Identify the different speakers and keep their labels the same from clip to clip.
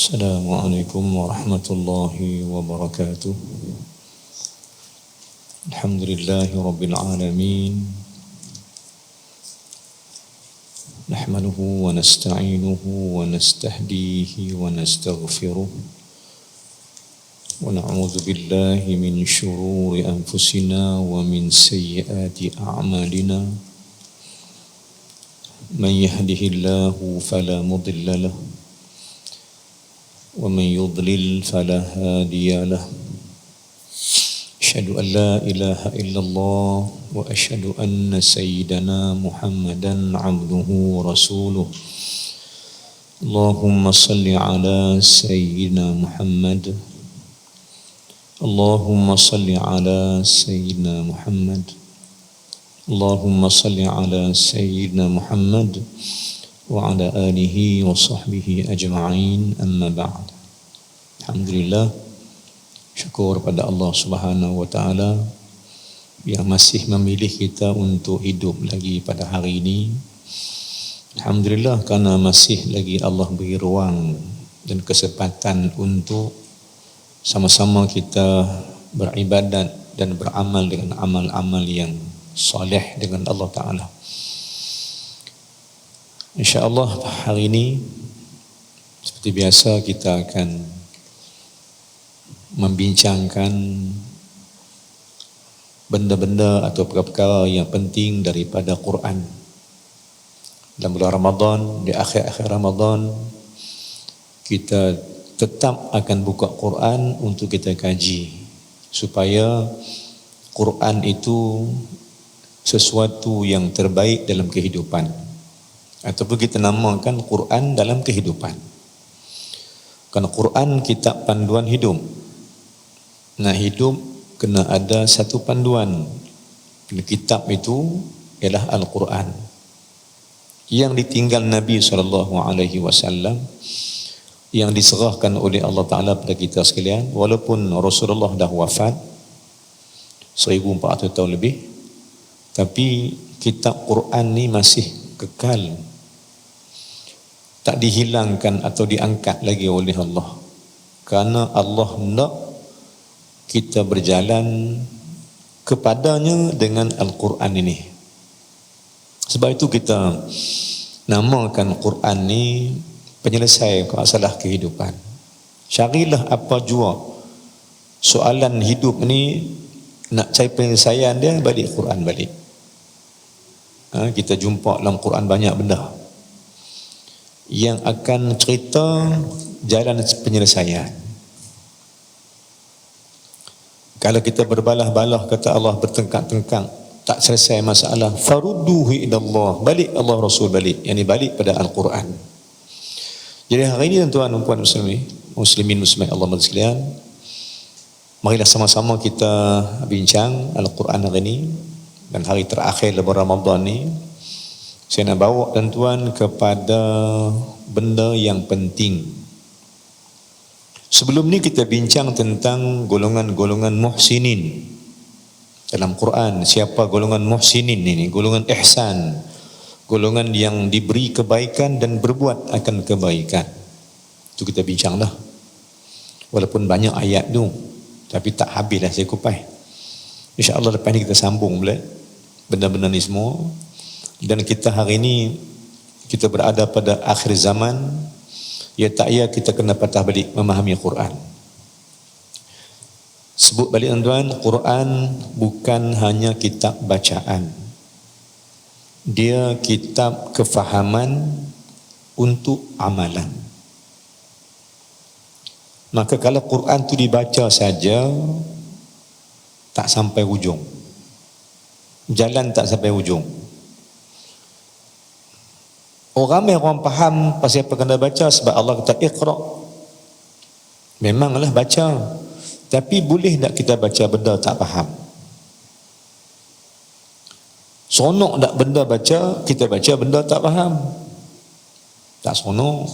Speaker 1: Assalamualaikum warahmatullahi wabarakatuh. Alhamdulillahi rabbil alamin. Nahmaduhu wa nasta'inuhu wa nastahdihi wa nastaghfiruh. Wa na'udzu billahi min syururi anfusina wa min sayyiati a'malina. Man yahdihillahu fala mudilla lahu ومن يضلل فلا هادي له أشهد أن لا إله إلا الله وأشهد أن سيدنا محمدا عبده ورسوله اللهم صل على سيدنا محمد اللهم صل على سيدنا محمد اللهم صل على سيدنا محمد وعلى آله وصحبه أجمعين أما بعد. Alhamdulillah, syukur pada Allah Subhanahu wa taala yang masih memilih kita untuk hidup lagi pada hari ini. Alhamdulillah, karena masih lagi Allah beri ruang dan kesempatan untuk sama-sama kita beribadat dan beramal dengan amal-amal yang soleh dengan Allah Ta'ala. InsyaAllah hari ini seperti biasa kita akan membincangkan benda-benda atau perkara-perkara yang penting daripada Quran. Dalam bulan Ramadan, di akhir-akhir Ramadan, kita tetap akan buka Quran untuk kita kaji supaya Quran itu sesuatu yang terbaik dalam kehidupan. Ataupun kita namakan Quran dalam kehidupan. Kerana Quran kitab panduan hidup. Nah, hidup kena ada satu panduan. Kitab itu ialah Al-Quran. Yang ditinggal Nabi SAW, yang diserahkan oleh Allah Ta'ala pada kita sekalian, walaupun Rasulullah dah wafat 1400 tahun lebih, tapi kitab Quran ni masih kekal, tak dihilangkan atau diangkat lagi oleh Allah. Kerana Allah nak kita berjalan kepadanya dengan Al-Quran ini. Sebab itu kita namakan Quran ni penyelesai masalah kehidupan. Carilah apa jua soalan hidup ni, nak cari penyelesaian dia, balik Quran balik. Kita jumpa dalam Quran banyak benda yang akan cerita jalan penyelesaian. Kalau kita berbalah-balah, kata Allah, bertengkak-tengkak, tak selesai masalah, farudduhu ilallah, balik Allah Rasul balik, yakni balik pada Al-Quran. Jadi hari ini tuan-tuan dan puan muslimin muslimat Allah sekalian, marilah sama-sama kita bincang Al-Quran hari ini. Dan hari terakhir lepas Ramadan ni, saya nak bawa tuan-tuan kepada benda yang penting. Sebelum ni kita bincang tentang golongan-golongan muhsinin dalam Quran. Siapa golongan muhsinin ini? Golongan ihsan, golongan yang diberi kebaikan dan berbuat akan kebaikan. Itu kita bincanglah. Walaupun banyak ayat tu, tapi tak habislah saya kupai. InsyaAllah lepas ni kita sambung pula benda-benda ni semua. Dan kita hari ini, kita berada pada akhir zaman. Ya tak ya, kita kena patah balik memahami Quran. Sebut balik tuan-tuan, Quran bukan hanya kitab bacaan. Dia kitab kefahaman untuk amalan. Maka kalau Quran tu dibaca saja, tak sampai hujung. Jalan tak sampai hujung. Orang faham pasal apa kena baca, sebab Allah kata Iqra. Memanglah baca. Tapi boleh tak kita baca benda tak faham? Sonok tak benda baca, kita baca benda tak faham? Tak sonok.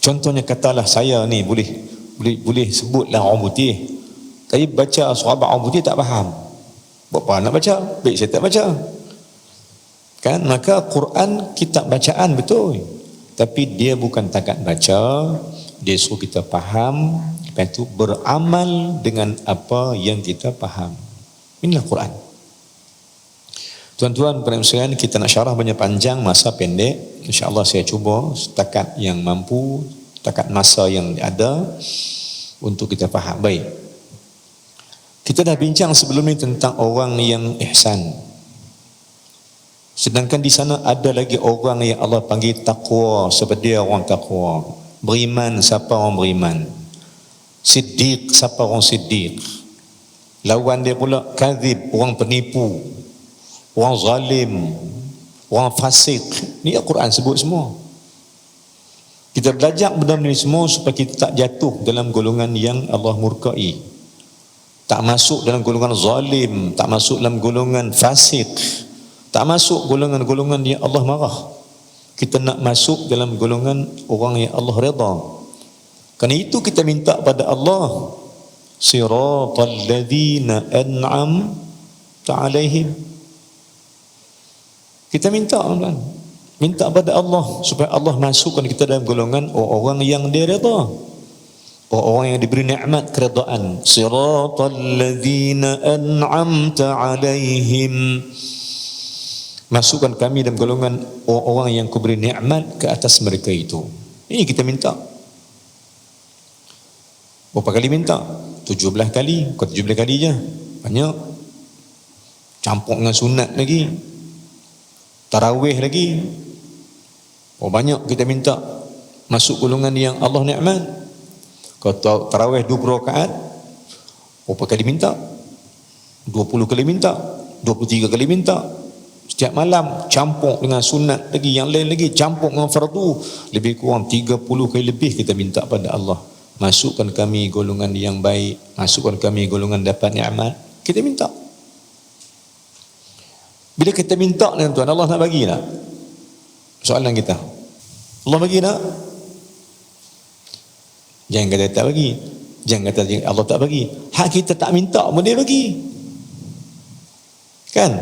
Speaker 1: Contohnya katalah saya ni boleh sebutlah orang putih. Tapi baca sahabat orang putih tak faham. Buat apa nak baca? Baik saya tak baca. Kan? Maka Quran kitab bacaan betul. Tapi dia bukan takat baca, dia suruh kita faham, lepas itu beramal dengan apa yang kita faham. Inilah Quran. Tuan-tuan, para sekalian, kita nak syarah banyak panjang, masa pendek. InsyaAllah saya cuba setakat yang mampu, setakat masa yang ada untuk kita faham. Baik. Kita dah bincang sebelum ini tentang orang yang ihsan. Sedangkan di sana ada lagi orang yang Allah panggil taqwa, seperti dia orang taqwa. Beriman, siapa orang beriman. Siddiq, siapa orang siddiq. Lawan dia pula kadhib, orang penipu, orang zalim, orang fasik. Ni Al-Quran sebut semua. Kita belajar benda ni semua supaya kita tak jatuh dalam golongan yang Allah murkai. Tak masuk dalam golongan zalim, tak masuk dalam golongan fasik, tak masuk golongan-golongan yang Allah marah. Kita nak masuk dalam golongan orang yang Allah redha. Kerana itu kita minta pada Allah, siratal ladzina an'amta alaihim. Kita minta pada Allah supaya Allah masukkan kita dalam golongan orang yang dia redha, orang yang diberi nikmat keredaan. Siratal ladzina an'amta alaihim. Masukkan kami dalam golongan orang yang kau beri nikmat ke atas mereka itu. Ini kita minta. Berapa kali minta? 17 kali. Bukan 17 kali je, banyak. Campur dengan sunat lagi, tarawih lagi. Banyak kita minta masuk golongan yang Allah nikmat. Kalau tarawih 20 rakaat, berapa kali minta? 20 kali minta, 23 kali minta. Setiap malam campur dengan sunat lagi, yang lain lagi campur dengan fardu. Lebih kurang 30 kali lebih kita minta pada Allah, masukkan kami golongan yang baik, masukkan kami golongan dapat nikmat. Kita minta. Bila kita minta dengan Tuhan, Allah nak bagi tak? Soalan kita, Allah bagi tak? Jangan kata tak bagi. Jangan kata Allah tak bagi. Hak kita tak minta pun dia bagi. Kan?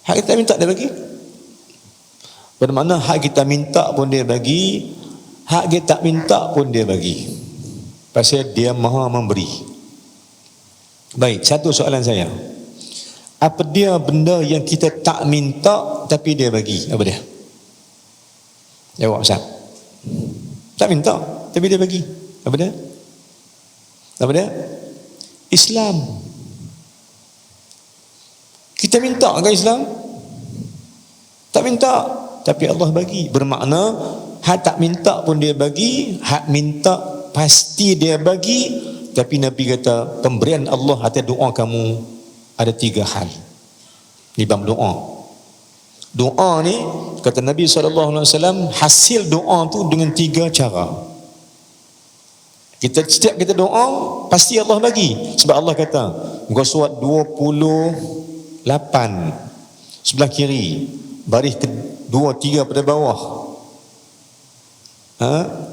Speaker 1: Hak kita minta dia bagi. Bermakna hak kita minta pun dia bagi, hak kita tak minta pun dia bagi. Pasal dia maha memberi. Baik, satu soalan saya. Apa dia benda yang kita tak minta tapi dia bagi? Apa dia? Jawab Ustaz. Tak minta tapi dia bagi. Apa dia? Apa dia? Islam. Kita minta ke Islam? Tak minta, tapi Allah bagi. Bermakna hak tak minta pun dia bagi, hak minta pasti dia bagi. Tapi Nabi kata pemberian Allah atas doa kamu ada 3 hal. Ni bab doa. Doa ni kata Nabi SAW, hasil doa tu dengan 3 cara. Setiap kita doa pasti Allah bagi. Sebab Allah kata muka surat 28 sebelah kiri, baris kedua 3 pada bawah,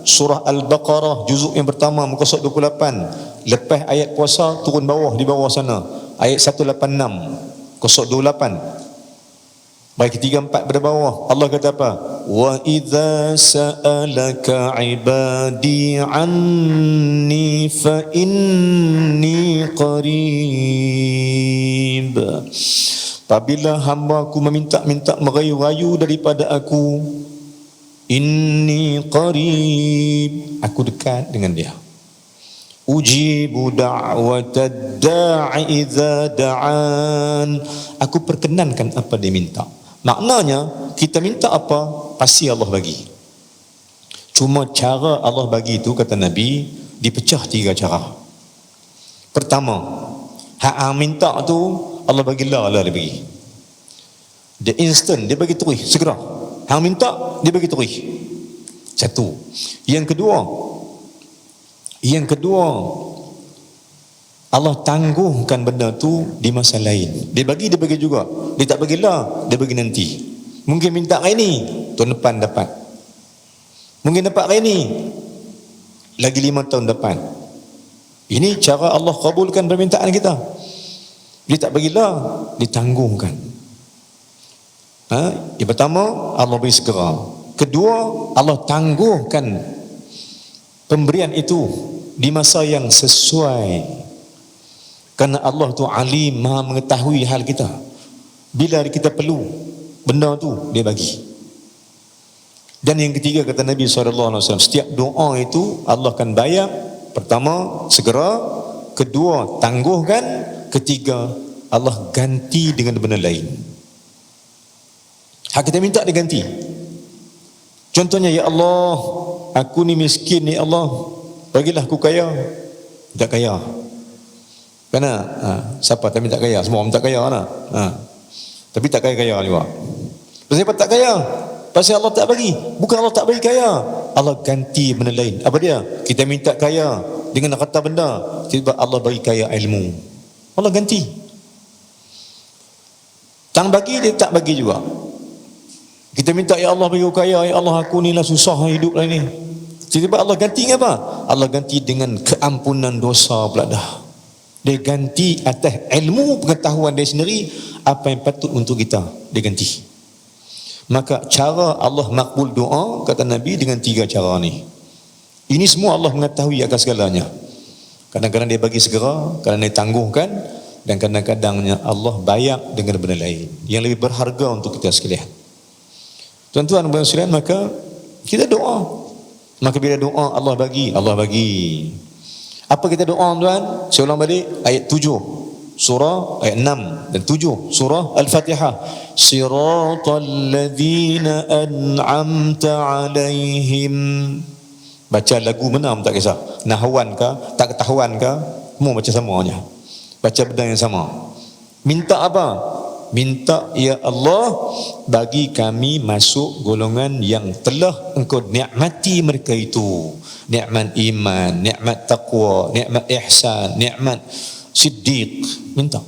Speaker 1: surah Al-Baqarah juzuk yang pertama muka surat 28. Lepas ayat puasa turun bawah, di bawah sana ayat 186 muka surat 28. Baik 3, 4 pada bawah Allah kata apa? Wa idza sa'alaka ibadi anni fa inni qarib. Apabila hamba-Ku meminta merayu-rayu daripada Aku, inni qarib, Aku dekat dengan dia. Ujibu da'watad da'i idza da'an, Aku perkenankan apa dia minta. Maknanya kita minta apa pasti Allah bagi. Cuma cara Allah bagi itu kata Nabi dipecah 3 cara. Pertama, hak minta tu Allah bagilah, Allah dia bagi. Dia instant, dia bagi terus, segera. Hang minta dia bagi terus. Satu. Yang kedua, Allah tangguhkan benda tu di masa lain. Dia bagi juga. Dia tak bagilah, dia bagi nanti. Mungkin minta hari ni, tahun depan dapat. Mungkin dapat hari ni, lagi 5 tahun depan. Ini cara Allah kabulkan permintaan kita. Dia tak bagilah, ditangguhkan. Yang pertama, Allah beri segera. Kedua, Allah tangguhkan pemberian itu di masa yang sesuai. Kerana Allah tu alim, maha mengetahui hal kita. Bila kita perlu benda tu, dia bagi. Dan yang ketiga, kata Nabi SAW, setiap doa itu Allah akan bayar. Pertama, segera. Kedua, tangguhkan. Ketiga, Allah ganti dengan benda lain. Hak kita minta dia ganti. Contohnya, ya Allah, aku ni miskin, ya Allah, bagilah aku kaya. Tak kaya. Kerana siapa tak minta kaya? Semua minta kaya kan? Tapi tak kaya-kaya juga. Kenapa tak kaya? Pasal Allah tak bagi. Bukan Allah tak bagi kaya, Allah ganti benda lain. Apa dia? Kita minta kaya dengan kata benda, tiba Allah bagi kaya ilmu, Allah ganti. Tang bagi, dia tak bagi juga. Kita minta, ya Allah bagi aku kaya, ya Allah aku ni lah susah hidup lah ni. Tiba-tiba Allah ganti dengan apa? Allah ganti dengan keampunan dosa pula dah. Dia ganti atas ilmu pengetahuan dia sendiri, apa yang patut untuk kita, dia ganti. Maka cara Allah makbul doa, kata Nabi, dengan 3 cara ni. Ini semua Allah mengetahui akan segalanya. Kadang-kadang dia bagi segera, kadang dia tangguhkan, dan kadang-kadangnya Allah bayar dengan benda lain yang lebih berharga untuk kita sekalian. Tuan-tuan dan sekalian, maka kita doa. Maka bila doa Allah bagi, Allah bagi. Apa kita doa tuan? Saya ulang balik ayat 7 surah, ayat 6 dan 7 surah Al-Fatihah. Siratal ladzina an'amta alaihim. Baca lagu mana tak kisah, nahwan ke, tak ketahuan ke, semua baca samanya. Baca benda yang sama. Minta apa? Minta, ya Allah, bagi kami masuk golongan yang telah Engkau nikmati mereka itu. Nikmat iman, nikmat taqwa, nikmat ihsan, nikmat siddiq. Minta.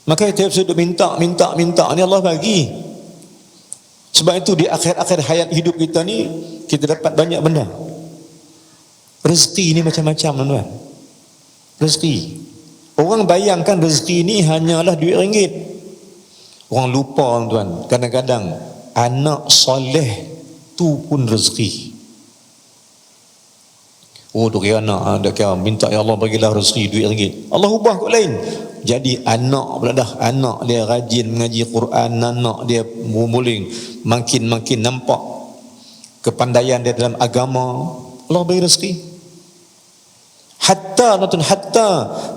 Speaker 1: Maka kita sudah minta. Ini Allah bagi. Sebab itu di akhir-akhir hayat hidup kita ni, kita dapat banyak benda. Rezeki ni macam-macam tuan-tuan. Rezeki. Orang bayangkan rezeki ni hanyalah duit ringgit. Orang lupa tuan, kadang-kadang anak soleh tu pun rezeki. Oh, tu kira anak, dia kira minta, ya Allah bagilah rezeki duit ringgit. Allah ubah kot lain. Jadi anak pula dah, anak dia rajin mengaji Quran, anak dia muling, makin nampak kepandaian dia dalam agama, Allah bagi rezeki. Hatta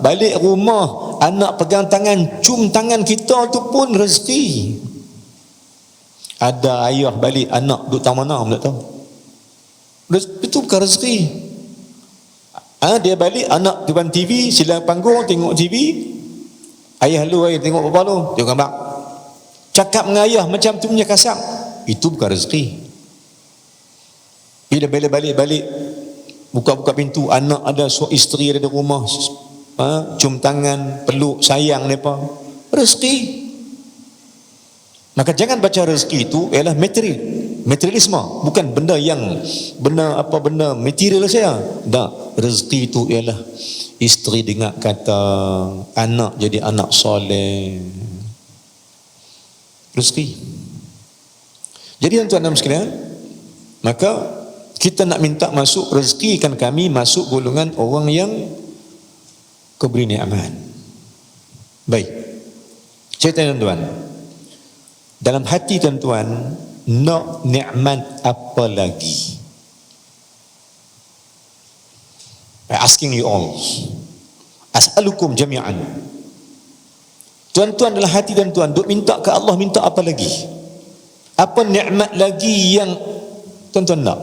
Speaker 1: balik rumah, anak pegang tangan, cium tangan kita tu pun rezeki. Ada ayah balik, anak duduk tang mana tak tahu. Itu bukan rezeki. Dia balik, anak depan TV, sila panggung tengok TV. Ayah lu tengok apa lu? Tengok gambar. Cakap dengan ayah macam tu punya kasar. Itu bukan rezeki. Bila balik buka pintu, anak ada, isteri ada di rumah, cium tangan, peluk, sayang mereka, rezeki. Maka jangan baca rezeki itu ialah materialisme, bukan benda material saja. Tak, rezeki itu ialah isteri dengar kata, anak jadi anak soleh, rezeki. Jadi tuan-tuan dan sekalian, maka kita nak minta masuk, rezekikan kami masuk golongan orang yang Kau beri nikmat. Baik, saya tanya tuan-tuan, dalam hati tuan-tuan nak nikmat apa lagi? I asking you all, as'alukum jami'an. Tuan-tuan, dalam hati tuan-tuan duk minta ke Allah, minta apa lagi? Apa nikmat lagi yang tuan-tuan nak?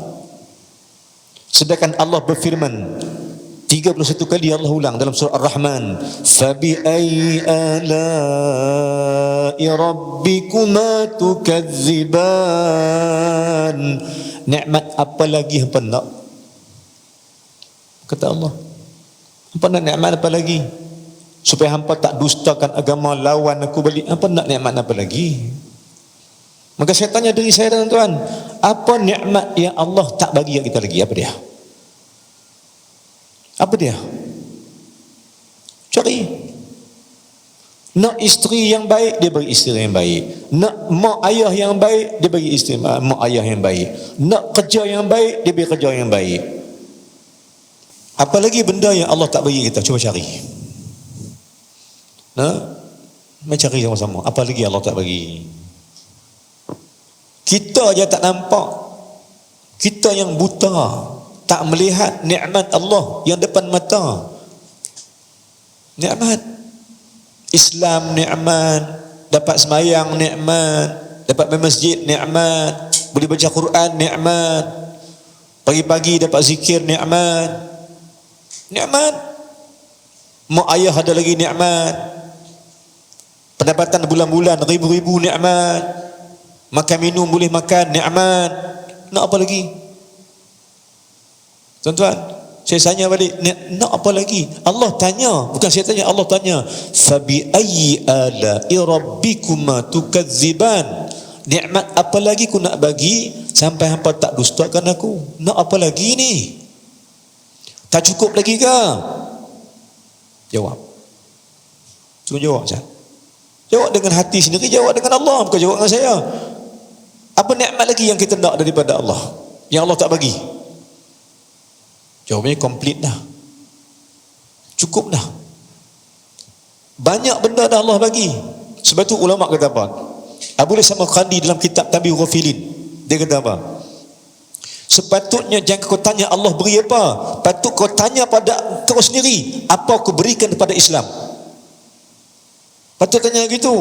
Speaker 1: Sedangkan Allah berfirman 31 kali, Allah ulang dalam surah Ar-Rahman, fabi ayyi ala'i rabbikuma tukadziban. Nikmat apa lagi hampa nak? Kata Allah, hampa nak nikmat apa lagi? Supaya hampa tak dustakan agama, lawan aku balik. Hampa nak nikmat apa lagi? Maka saya tanya diri saya, tuan-tuan, apa nikmat yang Allah tak bagi kita lagi? Apa dia? Apa dia? Cari. Nak isteri yang baik, dia bagi isteri yang baik. Nak mak ayah yang baik, dia bagi isteri mak ayah yang baik. Nak kerja yang baik, dia bagi kerja yang baik. Apalagi benda yang Allah tak bagi kita, cuba cari. Mari cari sama-sama. Apa lagi Allah tak bagi? Kita aja tak nampak. Kita yang buta, tak melihat nikmat Allah yang depan mata. Nikmat Islam, nikmat dapat sembahyang, nikmat dapat bermasjid, nikmat boleh baca Quran, nikmat pagi-pagi dapat zikir, nikmat mak ayah ada lagi, nikmat pendapatan bulan-bulan ribu-ribu, nikmat makan minum boleh makan, nikmat. Nak apa lagi? Tuan-tuan, saya tanya balik, nak apa lagi? Allah tanya, bukan saya tanya, Allah tanya, fabi ayyi ala'i rabbikuma tukadziban, nikmat apa lagi ku nak bagi sampai hampa tak dustakan aku? Nak apa lagi ni? Tak cukup lagi ke? Jawab. Cuma jawab saja. Jawab dengan hati sendiri, jawab dengan Allah, bukan jawab dengan saya. Apa nikmat lagi yang kita nak daripada Allah yang Allah tak bagi? Jawabannya komplit dah, cukup dah, banyak benda dah Allah bagi. Sebab tu ulama kata apa? Abu Lisam Al-Khandi dalam kitab Tanbihul Ghafilin, dia kata apa? Sepatutnya jangan kau tanya Allah beri apa, patut kau tanya pada kau sendiri, apa kau berikan kepada Islam. Patut tanya gitu,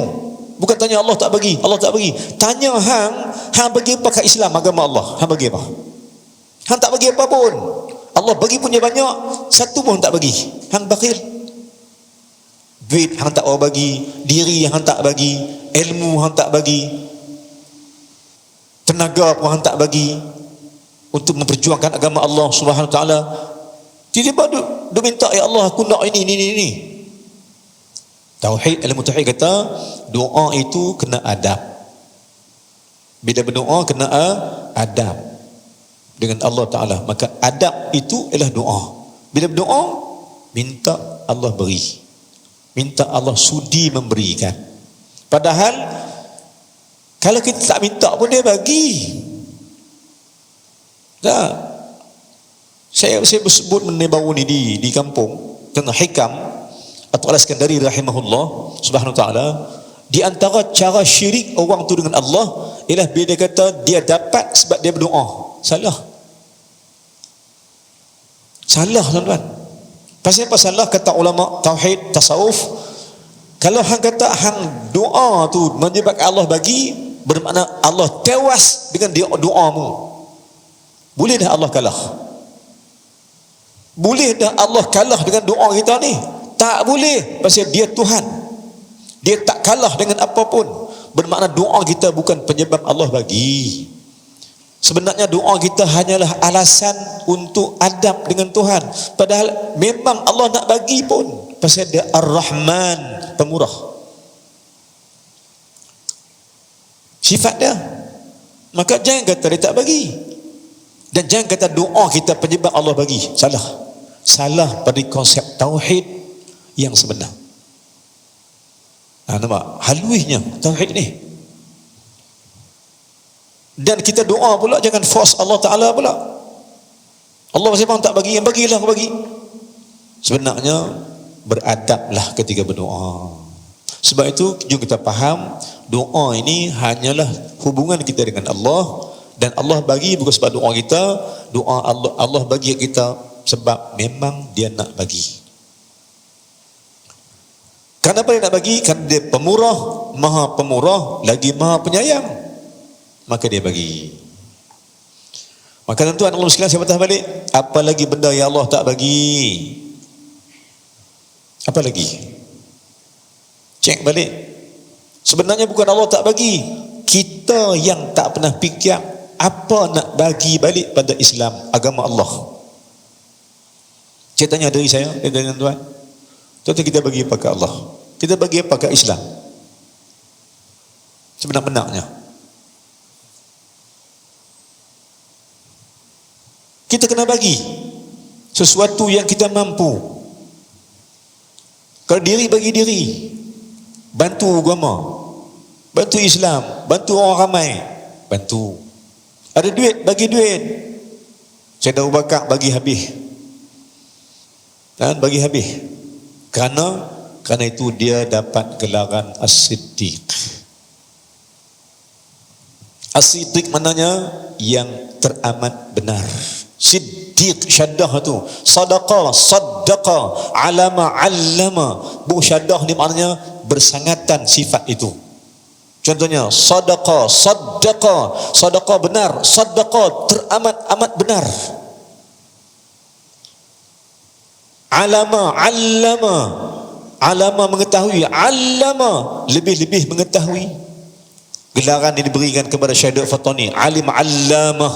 Speaker 1: bukan tanya Allah tak bagi, Allah tak bagi. Tanya hang bagi apa kat Islam, agama Allah, hang bagi apa? Hang tak bagi apa pun. Allah bagi punya banyak, satu pun tak bagi. Hang bakhil. Duit hang tak mau bagi, diri hang tak bagi, ilmu hang tak bagi, tenaga pun hang tak bagi untuk memperjuangkan agama Allah Subhanahu Wa Taala. Tiba-tiba dia minta, ya Allah aku nak ini. Tauhid, ilmu tauhid kata doa itu kena adab. Bila berdoa kena adab dengan Allah Ta'ala, maka adab itu ialah doa. Bila berdoa, minta Allah beri, minta Allah sudi memberikan. Padahal kalau kita tak minta pun dia bagi. Saya bersebut mengenai baru ni di kampung tentang Hikam atau Al-Iskandari rahimahullah subhanahu wa ta'ala. Di antara cara syirik orang tu dengan Allah ialah bila dia kata dia dapat sebab dia berdoa. Salah tuan-tuan. Pasal apa salah? Kata ulama tauhid tasawuf, kalau hang kata hang doa tu menyebabkan Allah bagi, bermakna Allah tewas dengan doamu. Boleh dah Allah kalah? Boleh dah Allah kalah dengan doa kita ni? Tak boleh. Pasal dia Tuhan, dia tak kalah dengan apapun. Bermakna doa kita bukan penyebab Allah bagi. Sebenarnya doa kita hanyalah alasan untuk adab dengan Tuhan. Padahal memang Allah nak bagi pun, pasal dia Ar-Rahman, pemurah. Sifat dia. Maka jangan kata dia tak bagi, dan jangan kata doa kita penyebab Allah bagi. Salah pada konsep tauhid yang sebenar. Nampak haluihnya tauhid ni. Dan kita doa pula jangan force Allah Ta'ala pula. Allah masih tak bagi, yang bagilah aku bagi. Sebenarnya beradablah ketika berdoa. Sebab itu jom kita faham, doa ini hanyalah hubungan kita dengan Allah, dan Allah bagi bukan sebab doa kita. Doa Allah bagi kita sebab memang dia nak bagi. Kenapa dia nak bagi? Kerana dia pemurah, maha pemurah, lagi maha penyayang, maka dia bagi. Maka tuan-tuan Allah sekalian, saya patah balik, apa lagi benda yang Allah tak bagi? Apa lagi? Cek balik. Sebenarnya bukan Allah tak bagi, kita yang tak pernah fikir apa nak bagi balik pada Islam, agama Allah. Saya tanya dari saya, dengan tuan, tuan-tuan, kita bagi apa ke Allah? Kita bagi apa ke Islam? Sebenar-benarnya kita kena bagi sesuatu yang kita mampu. Kalau diri bagi diri, bantu agama, bantu Islam, bantu orang ramai, bantu. Ada duit, bagi duit. Sayyidina Abu Bakar bagi habis. Dan bagi habis. Kerana itu dia dapat gelaran As-Siddiq. As-Siddiq maknanya yang teramat benar. Siddiq, syaddah tu sadaqa, saddaqa, alama, allama. Bu syaddah ni maknanya bersangatan sifat itu. Contohnya sadaqa, saddaqa, sadaqa benar, saddaqa teramat-amat benar. Alama, allama, alama mengetahui, allama lebih-lebih mengetahui. Gelaran ini diberikan kepada Syekh Fatani, alim allamah,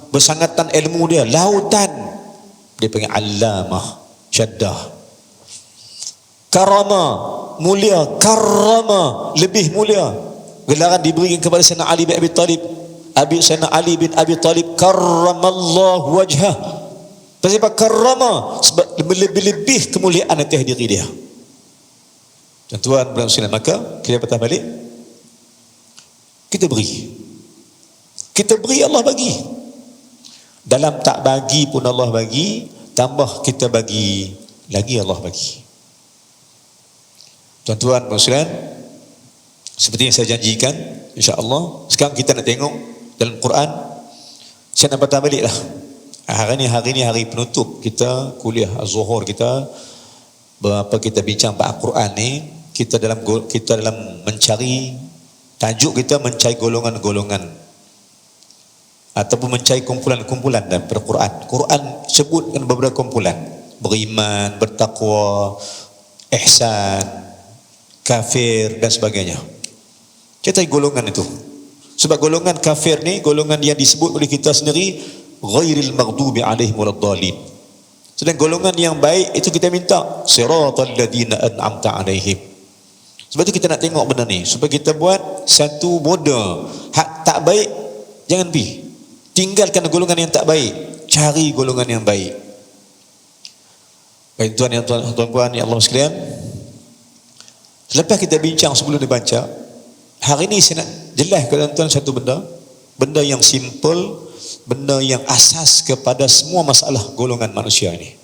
Speaker 1: bersangatan ilmu dia, lautan. Dia panggil allamah, syaddah. Karama, mulia, karama, lebih mulia. Gelaran diberikan kepada Sayyidina Ali bin Abi Talib. Sayyidina Ali bin Abi Talib karramallahu wajhah. Sebab karama, sebab lebih-lebih kemuliaan atas diri dia. Tuan-tuan bermuslim, maka kita patah balik, kita beri, Allah bagi. Dalam tak bagi pun Allah bagi, tambah kita bagi lagi Allah bagi. Tuan-tuan bermuslim, seperti yang saya janjikan, insya-Allah sekarang kita nak tengok dalam Quran. Saya nak patah balik lah. Hari ni hari penutup kita kuliah Az-Zuhur kita. Berapa kita bincang bab Quran ni, kita dalam mencari tajuk, kita mencari golongan-golongan ataupun mencari kumpulan-kumpulan dalam Quran. Quran sebutkan beberapa kumpulan: beriman, bertakwa, ihsan, kafir dan sebagainya. Kita cari golongan itu. Sebab golongan kafir ni golongan yang disebut oleh kita sendiri, ghairil maghdubi alaihim waladdallin. Sedang golongan yang baik itu kita minta siratal ladzina an'amta alaihim. Sebab itu kita nak tengok benda ni supaya kita buat satu model. Hak tak baik jangan pergi. Tinggalkan golongan yang tak baik, cari golongan yang baik. Baik tuan-tuan yang Allah sekalian, selepas kita bincang sebelum dibaca, hari ini saya nak jelas kepada tuan satu benda yang simple, benda yang asas kepada semua masalah golongan manusia ini.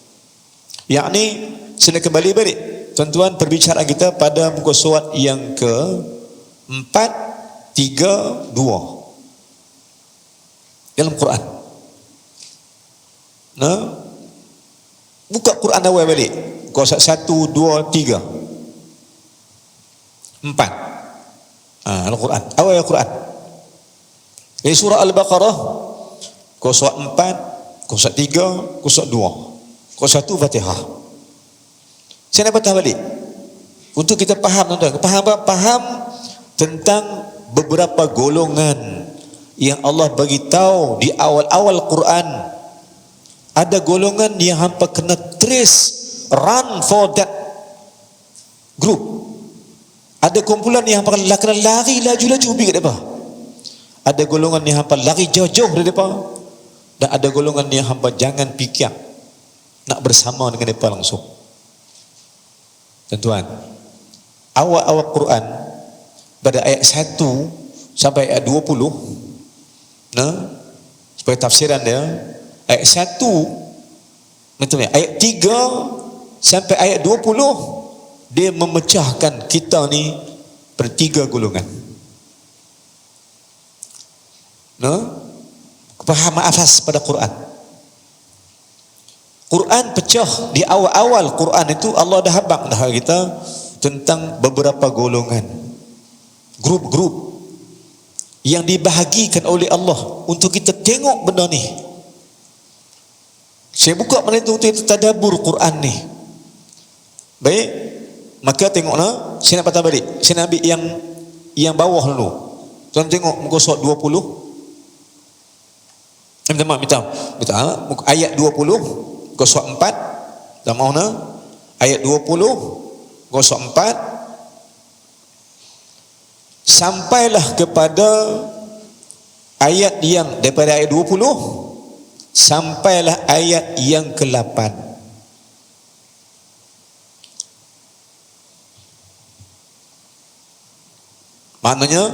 Speaker 1: Yakni saya nak kembali balik tuan-tuan perbicaraan kita pada muka surat yang ke-432 dalam Quran. Buka Quran awal balik. Kau 1, 2, 3, 4. Al-Quran. Awal Al-Quran. Dari surah Al-Baqarah, kau surat 4, kau surat 3, kau surat 2, kau 1 Fatihah. Saya nak patah balik untuk kita faham, tuan-tuan. Faham tentang beberapa golongan yang Allah bagi tahu di awal-awal Quran. Ada golongan yang hampa kena trace, run for that group. Ada kumpulan yang hampa kena lari laju-laju pergi ke depan. Ada golongan yang hampa lari jauh-jauh dari depan. Dan ada golongan yang hampa jangan fikir nak bersama dengan mereka langsung. Tuan-tuan, awal-awal Quran pada ayat 1 sampai ayat 20, sebagai tafsiran dia, ayat 1 betul ya, ayat 3 sampai ayat 20 dia memecahkan kita ni bertiga golongan. Kepahaman asas pada Quran. Quran pecah di awal-awal Quran itu Allah dah habaq dah kita tentang beberapa golongan, grup-grup yang dibahagikan oleh Allah untuk kita tengok benda ni. Saya buka benda itu untuk kita tadabbur Quran ni. Baik, maka tengoklah. Saya nak patah balik. Saya nak ambil yang bawah dulu. Tuan tengok muka surat 20. Minta ayat 20 muka surat 4. Dan mahu ayat 20 muka surat 4 sampailah kepada ayat yang daripada ayat 20 sampailah ayat yang ke-8. Maknanya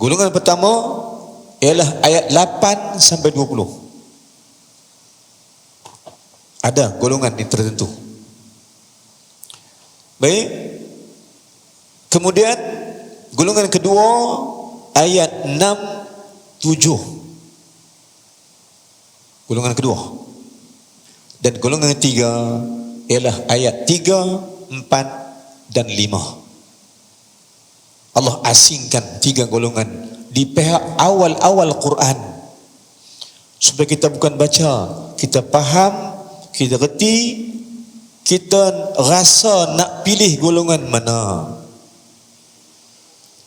Speaker 1: golongan pertama ialah ayat 8 sampai 20. Ada golongan yang tertentu. Baik. Kemudian golongan kedua ayat 6, 7. Golongan kedua. Dan golongan ketiga ialah ayat 3, 4 dan 5. Allah asingkan 3 golongan di pihak awal-awal Quran supaya kita bukan baca, kita faham, kita reti, kita rasa nak pilih golongan mana.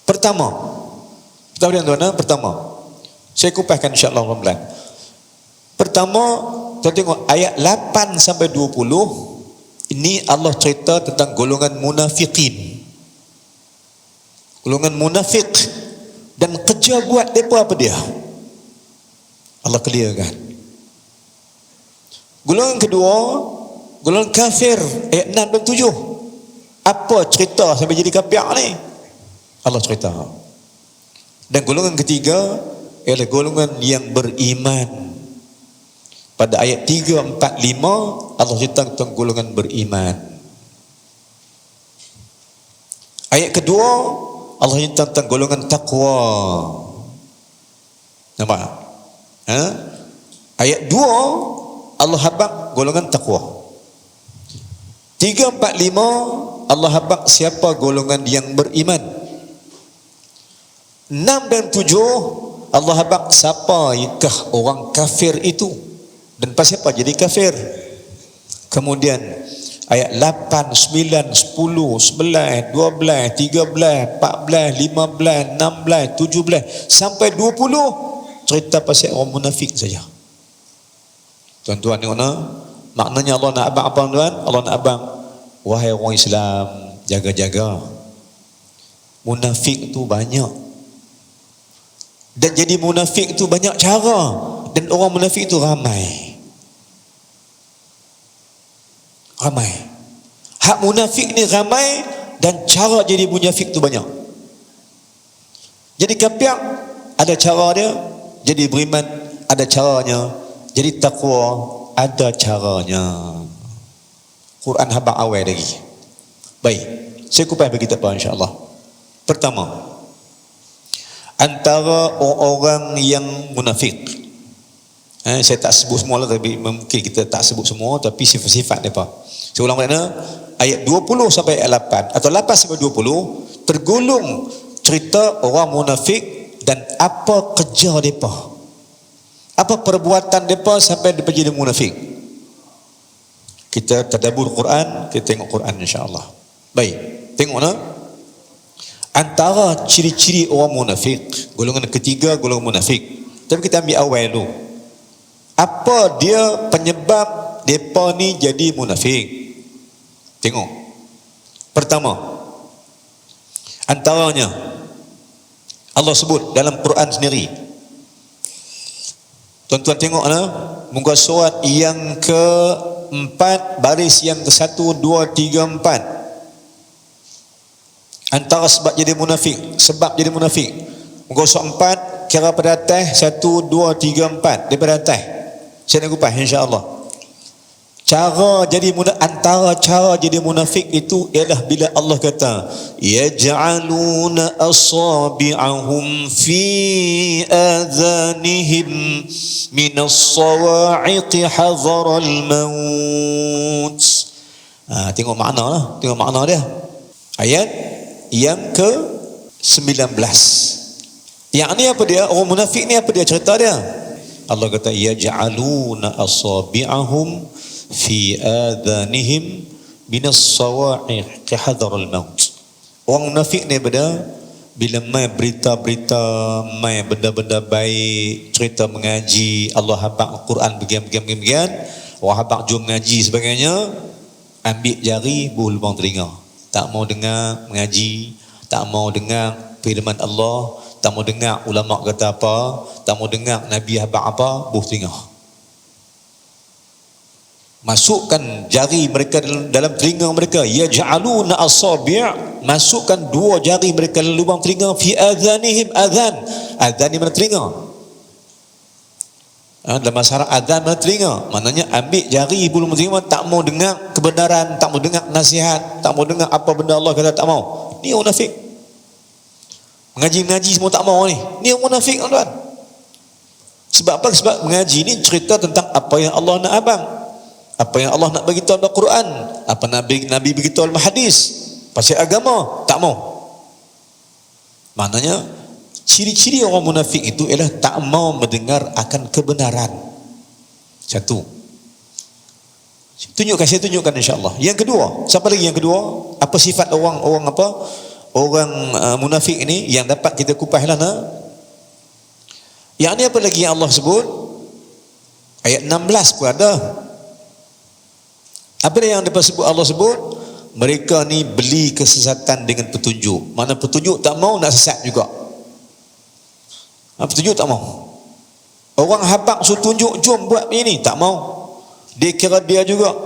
Speaker 1: Pertama, tuan-tuan, pertama saya kupaskan insya-Allah pelan-pelan. Pertama, kita tengok ayat 8 sampai 20. Ini Allah cerita tentang golongan munafikin. Golongan munafik, dan kerja buat mereka apa dia? Allah clearkan. Golongan kedua, golongan kafir, ayat 6 dan 7. Apa cerita sampai jadi kafir ni? Allah cerita. Dan golongan ketiga ialah golongan yang beriman. Pada ayat 3, 4, 5 Allah cerita tentang golongan beriman. Ayat kedua Allah cerita tentang golongan takwa. Nampak? Ayat 2 Allah habaq golongan takwa. 3, 4, 5 Allah habaq siapa golongan yang beriman. 6 dan 7 Allah habaq siapa ikah orang kafir itu dan pasal apa jadi kafir. Kemudian ayat 8, 9, 10, 11, 12, 13, 14, 15, 16, 17 sampai 20 cerita pasal orang munafik saja. Tuan-tuan tengok nak, maknanya Allah nak abang apa tuan? Allah nak abang, wahai orang Islam, jaga-jaga. Munafik tu banyak. Dan jadi munafik tu banyak cara, dan orang munafik tu ramai. Ramai. Hak munafik ni ramai dan cara jadi munafik tu banyak. Jadi kafir ada cara dia, jadi beriman ada caranya, jadi takwa ada caranya. Quran habaq awal lagi. Baik, saya kupas bagi tak apa insya-Allah. Pertama, antara orang-orang yang munafik. Saya tak sebut semua lah, tapi mungkin kita tak sebut semua, tapi sifat-sifat mereka. Saya ulang balik ayat 20 sampai ayat 8 atau 8 sampai 20 tergolong cerita orang munafik dan apa kerja mereka, apa perbuatan mereka sampai mereka jadi munafik. Kita tadabbur Quran, kita tengok Quran insya-Allah. Baik, tengok nak antara ciri-ciri orang munafik, golongan ketiga golongan munafik. Tapi kita ambil awal dulu. Apa dia penyebab mereka ni jadi munafik? Tengok. Pertama, antaranya Allah sebut dalam Quran sendiri. Tuan-tuan tengok lah, muka surat yang ke-4 baris yang ke-1, 2, 3, 4. Antara sebab jadi munafik, sebab jadi munafik. Muka surat 4 kira pada atas 1, 2, 3, 4 daripada atas. Saya nak kupas insya-Allah. Cara jadi antara cara jadi munafik itu ialah bila Allah kata yaj'aluna asabi'ahum fi adhanihim minas sawa'iqi hadharal maut. Tengok makna lah, tengok makna dia. Ayat yang ke-19. Yang ni apa dia? Orang munafik ni apa dia cerita dia? Allah kata yaj'aluna asabi'ahum fi adhanihim minas sawa'iq hadharal maut. Orang munafik ni bila mai berita-berita, mai benda-benda baik, cerita mengaji, Allah habaq Quran bagian-bagian, orang habaq jom mengaji sebagainya, ambil jari lubang telinga. Tak mau dengar mengaji, tak mau dengar firman Allah, tak mau dengar ulama kata apa, tak mau dengar Nabi habaq apa, buh telinga. Masukkan jari mereka dalam telinga mereka. Yaj'aluna asabi', masukkan dua jari mereka dalam lubang telinga. Fi adhanihim, adhan di mana telinga. Dalam masyarakat adhan mana telinga, maknanya ambil jari bulu telinga, tak mau dengar kebenaran, tak mau dengar nasihat, tak mau dengar apa benda Allah kata, tak mau. Ni orang munafik. Mengaji semua tak mau ni. Ni orang munafik, tuan-tuan. Sebab apa? Sebab mengaji ni cerita tentang apa yang Allah nak abang, apa yang Allah nak bagi tahu dalam Quran, apa Nabi bagi tahu dalam hadis. Pasal agama tak mau. Maknanya ciri-ciri orang munafik itu ialah tak mau mendengar akan kebenaran. Satu. Saya tunjukkan insya-Allah. Yang kedua, siapa lagi yang kedua? Apa sifat orang apa? Orang munafik ini yang dapat kita kupaslah nak. Yang ni apa lagi yang Allah sebut? Ayat 16 pun ada. Apa yang Allah sebut? Mereka ni beli kesesatan dengan petunjuk. Mana petunjuk tak mau, nak sesat juga. Petunjuk tak mau. Orang habaq suruh tunjuk, jom buat ini, tak mau. Dia kira dia juga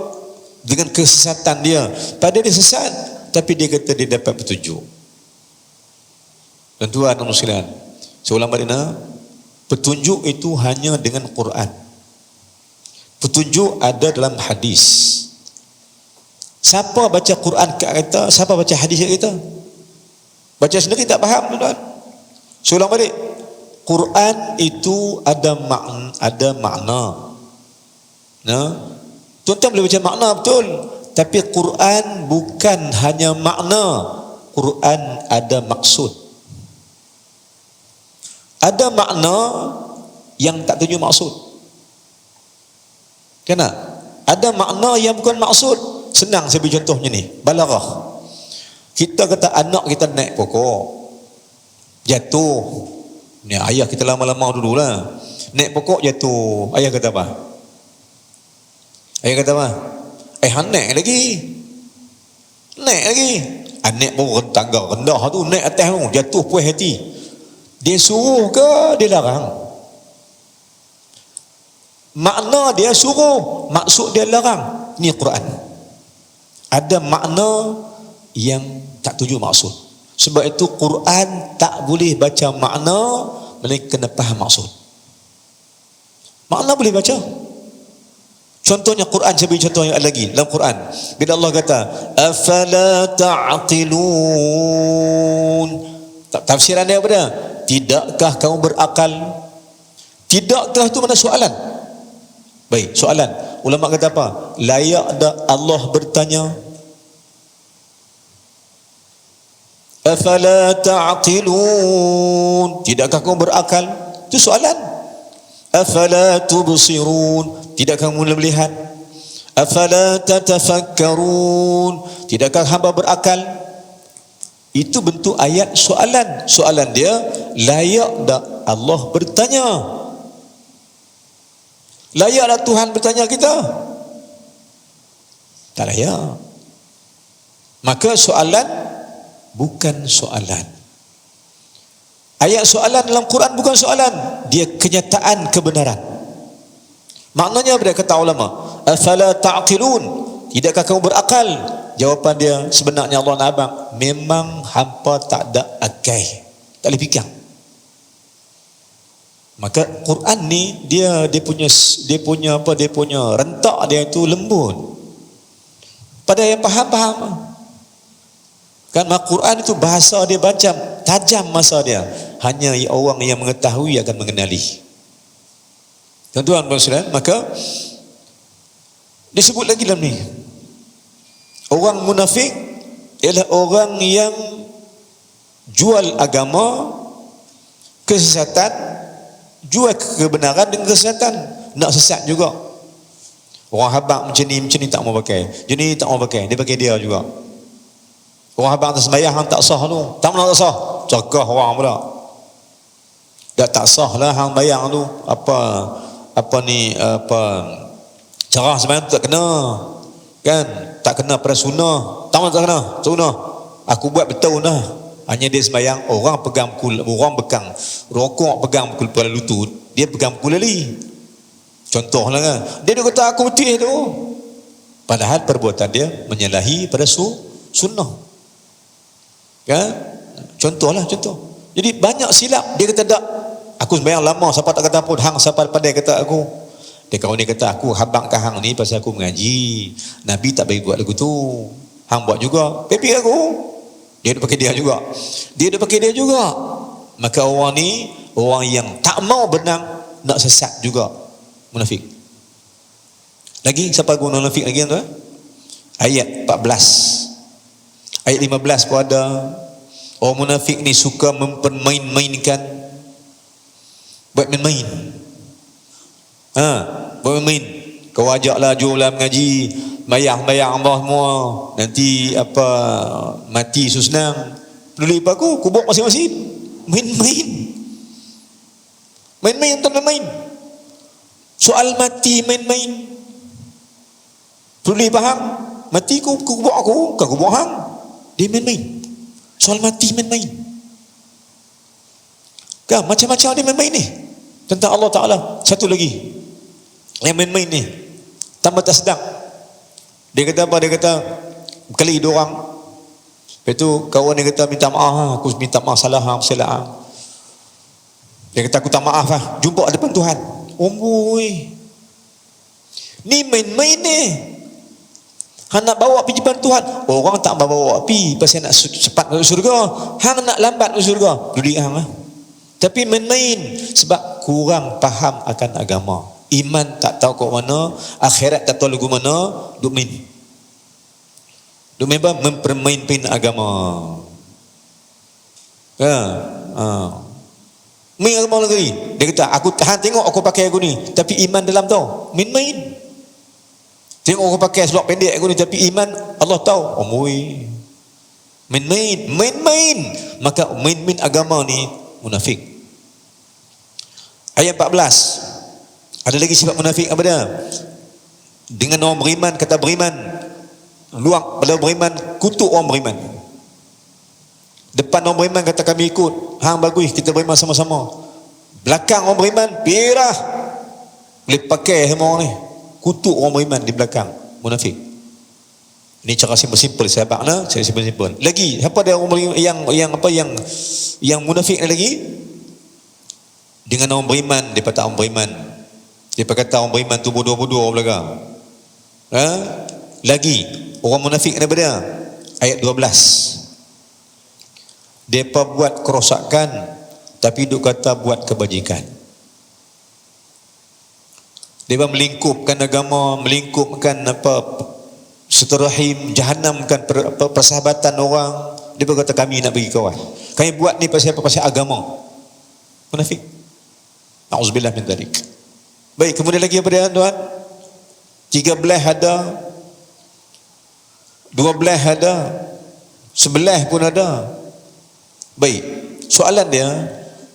Speaker 1: dengan kesesatan dia. Padahal dia sesat, tapi dia kata dia dapat petunjuk. Dan tuan dan muslimin, seorang Madinah, petunjuk itu hanya dengan Quran. Petunjuk ada dalam hadis. Siapa baca Quran kat kita, siapa baca hadis kat kita? Baca sendiri tak faham, tuan-tuan. Seorang balik, Quran itu ada makna. Nah, tuan-tuan boleh baca makna betul, tapi Quran bukan hanya makna. Quran ada maksud. Ada makna yang tak tunjuk maksud. Kenapa? Ada makna yang bukan maksud. Senang saya beri contohnya ni, balaghah. Kita kata anak kita naik pokok, jatuh. Ni ayah kita lama-lama dululah. Naik pokok jatuh. Ayah kata apa? Ayah kata apa? Naik lagi. Naik lagi. Naik pun tangga rendah tu, naik atas tu, jatuh puas hati. Dia suruh ke dia larang? Makna dia suruh, maksud dia larang. Ni Quran. Ada makna yang tak tuju maksud. Sebab itu Quran tak boleh baca makna, melainkan kena faham maksud. Makna boleh baca. Contohnya Quran, saya beri contoh yang lagi dalam Quran. Bila Allah kata, afala ta'qilun. Tafsiran dia apa dia? Tidakkah kamu berakal? Tidakkah itu mana soalan? Baik, soalan. Ulama kata apa? Layak dah Allah bertanya? Afala ta'qilun. Tidakkah kamu berakal? Itu soalan. Afala tubsirun. Tidakkah kamu melihat? Afala tatafakkarun. Tidakkah hamba berakal? Itu bentuk ayat soalan. Soalan dia, layak dah Allah bertanya? Layaklah Tuhan bertanya kita? Tak layak. Maka soalan bukan soalan. Ayat soalan dalam Quran bukan soalan, dia kenyataan kebenaran. Maknanya apa dia kata ulama? Afala ta'qilun. Tidakkah kamu berakal? Jawapan dia, sebenarnya Allah nak abang, memang hampa tak ada akal, tak boleh fikir. Maka Quran ni dia punya rentak dia itu lembut. Pada yang faham. Kan Quran itu bahasa dia tajam masa dia. Hanya orang yang mengetahui akan mengenali. Tuan-tuan dan saudara, maka disebut lagi dalam ni, orang munafik ialah orang yang jual agama, kesesatan, jual kebenaran dengan kesesatan, nak sesat juga. Orang habaq macam ni tak mau pakai, jenis tak mau pakai, dia pakai dia juga. Orang habaq atas sembahyang hang tak sah tu, tak nak tak sah, cakap orang pula. Dah tak sah lah hang bayang tu, apa cara sembahyang tu tak kena. Kan? Tak kena pada sunnah. Tak kena sunnah. Aku buat betul dah. Hanya dia sembahyang, orang pegang pukul, orang bekang rokok, pegang pukul kepala lutut, dia pegang pukul lali. Contohlah kan. Dia kata aku betul tu. Padahal perbuatan dia menyalahi pada sunnah. Kan? Contoh. Jadi banyak silap. Dia kata tak, aku sembahyang lama siapa tak kata pun, hang siapa pandai kata aku. Dia kawan ni kata aku habang ke hang ni pasal aku mengaji. Nabi tak bagi buat lagu tu. Hang buat juga. Pepi aku. Dia ada pakai dia juga. Maka orang ni orang yang tak mau benang, nak sesat juga, munafik. Lagi siapa guna munafik lagi tuan? Ayat 14. Ayat 15 pun ada. Orang munafik ni suka mempermain-mainkan, buat main-main. Buat main. Kau ajaklah jualan mengaji, bayang Allah semua. Nanti apa mati susnang. Peduli apa aku? Kubur masing-masing. Main-main. Main-main tuan, main-main. Soal mati main-main. Peduli faham? Mati ku kubur aku, kau kubur hang. Dia main-main. Soal mati main-main. Kan macam-macam dia main-main ni. Tentang Allah Ta'ala. Satu lagi. Yang main-main ni. Tambah tak sedap. Dia kata apa? Dia kata kali dua orang. Lepas tu kawan dia kata minta maaf. Aku minta maaf salah. Dia kata aku tak maaf lah. Jumpa depan Tuhan. Oh boy. Ni main-main ni. Hang nak bawa pergi depan Tuhan. Orang tak bawa pergi pasal nak cepat masuk syurga. Hang nak lambat masuk syurga. Duduk hang lah. Tapi main-main sebab kurang faham akan agama. Iman tak tahu kat mana, akhirat tak tahu lagu mana, duk main. Duk main apa? Mempermain-main agama. Main agama lagi. Dia kata, aku tahan tengok aku pakai aku ni, tapi iman dalam tahu. Main-main. Tengok aku pakai selok pendek aku ni, tapi iman Allah tahu. Oh mui. Main-main. Maka main-main agama ni munafik. Ayat 14. Ada lagi sifat munafik apa dia? Dengan orang beriman, kata beriman, luang pada beriman, kutuk orang beriman. Depan orang beriman kata kami ikut, hang bagus kita beriman sama-sama. Belakang orang beriman, pirah. Boleh pakai semua orang ni. Kutuk orang beriman di belakang, munafik. Ini cara simple-simple sahabat lah, cara simple-simple. Lagi, apa dia orang beriman yang munafik lagi? Dengan orang beriman, dia kata orang beriman. Dia kata orang beriman tu bodoh-bodoh orang belakang. Lagi, orang munafik daripada dia. Ayat 12. Depa buat kerosakan tapi duk kata buat kebajikan. Depa melingkupkan agama, melingkupkan silaturahim, jahanamkan persahabatan orang. Depa kata kami nak bagi kawan. Kami buat ni pasal apa? Pasal agama. Munafik. Auzubillah min dzalik. Baik, kemudian lagi apa dia tuan? 13 ada, 12 ada, 11 pun ada. Baik, soalan dia,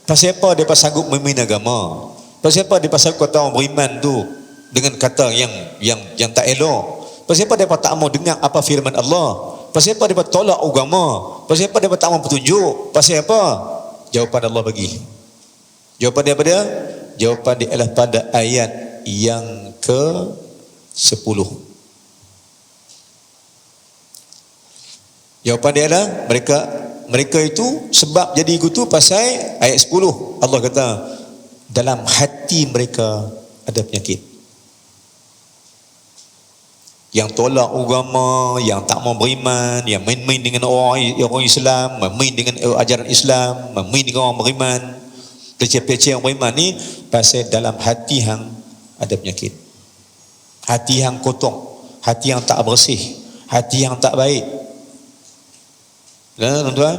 Speaker 1: pasal apa dia sanggup memain agama? Pasal apa dia sanggup kata orang beriman tu dengan kata yang tak elok? Pasal apa dia tak mau dengar apa firman Allah? Pasal apa dia tolak agama? Pasal apa dia tak mau petunjuk? Pasal apa? Jawapan Allah bagi. Jawapan dia apa dia? Jawapan dia adalah pada ayat yang ke-10. Jawapan dia adalah mereka itu sebab jadi gitu pasal ayat 10. Allah kata dalam hati mereka ada penyakit. Yang tolak agama, yang tak mau beriman, yang main-main dengan orang Islam, main dengan ajaran Islam, main dengan orang beriman, pecah-pecah orang beriman ni pasal dalam hati hang ada penyakit. Hati hang kotor, hati yang tak bersih, hati yang tak baik. Tuan-tuan,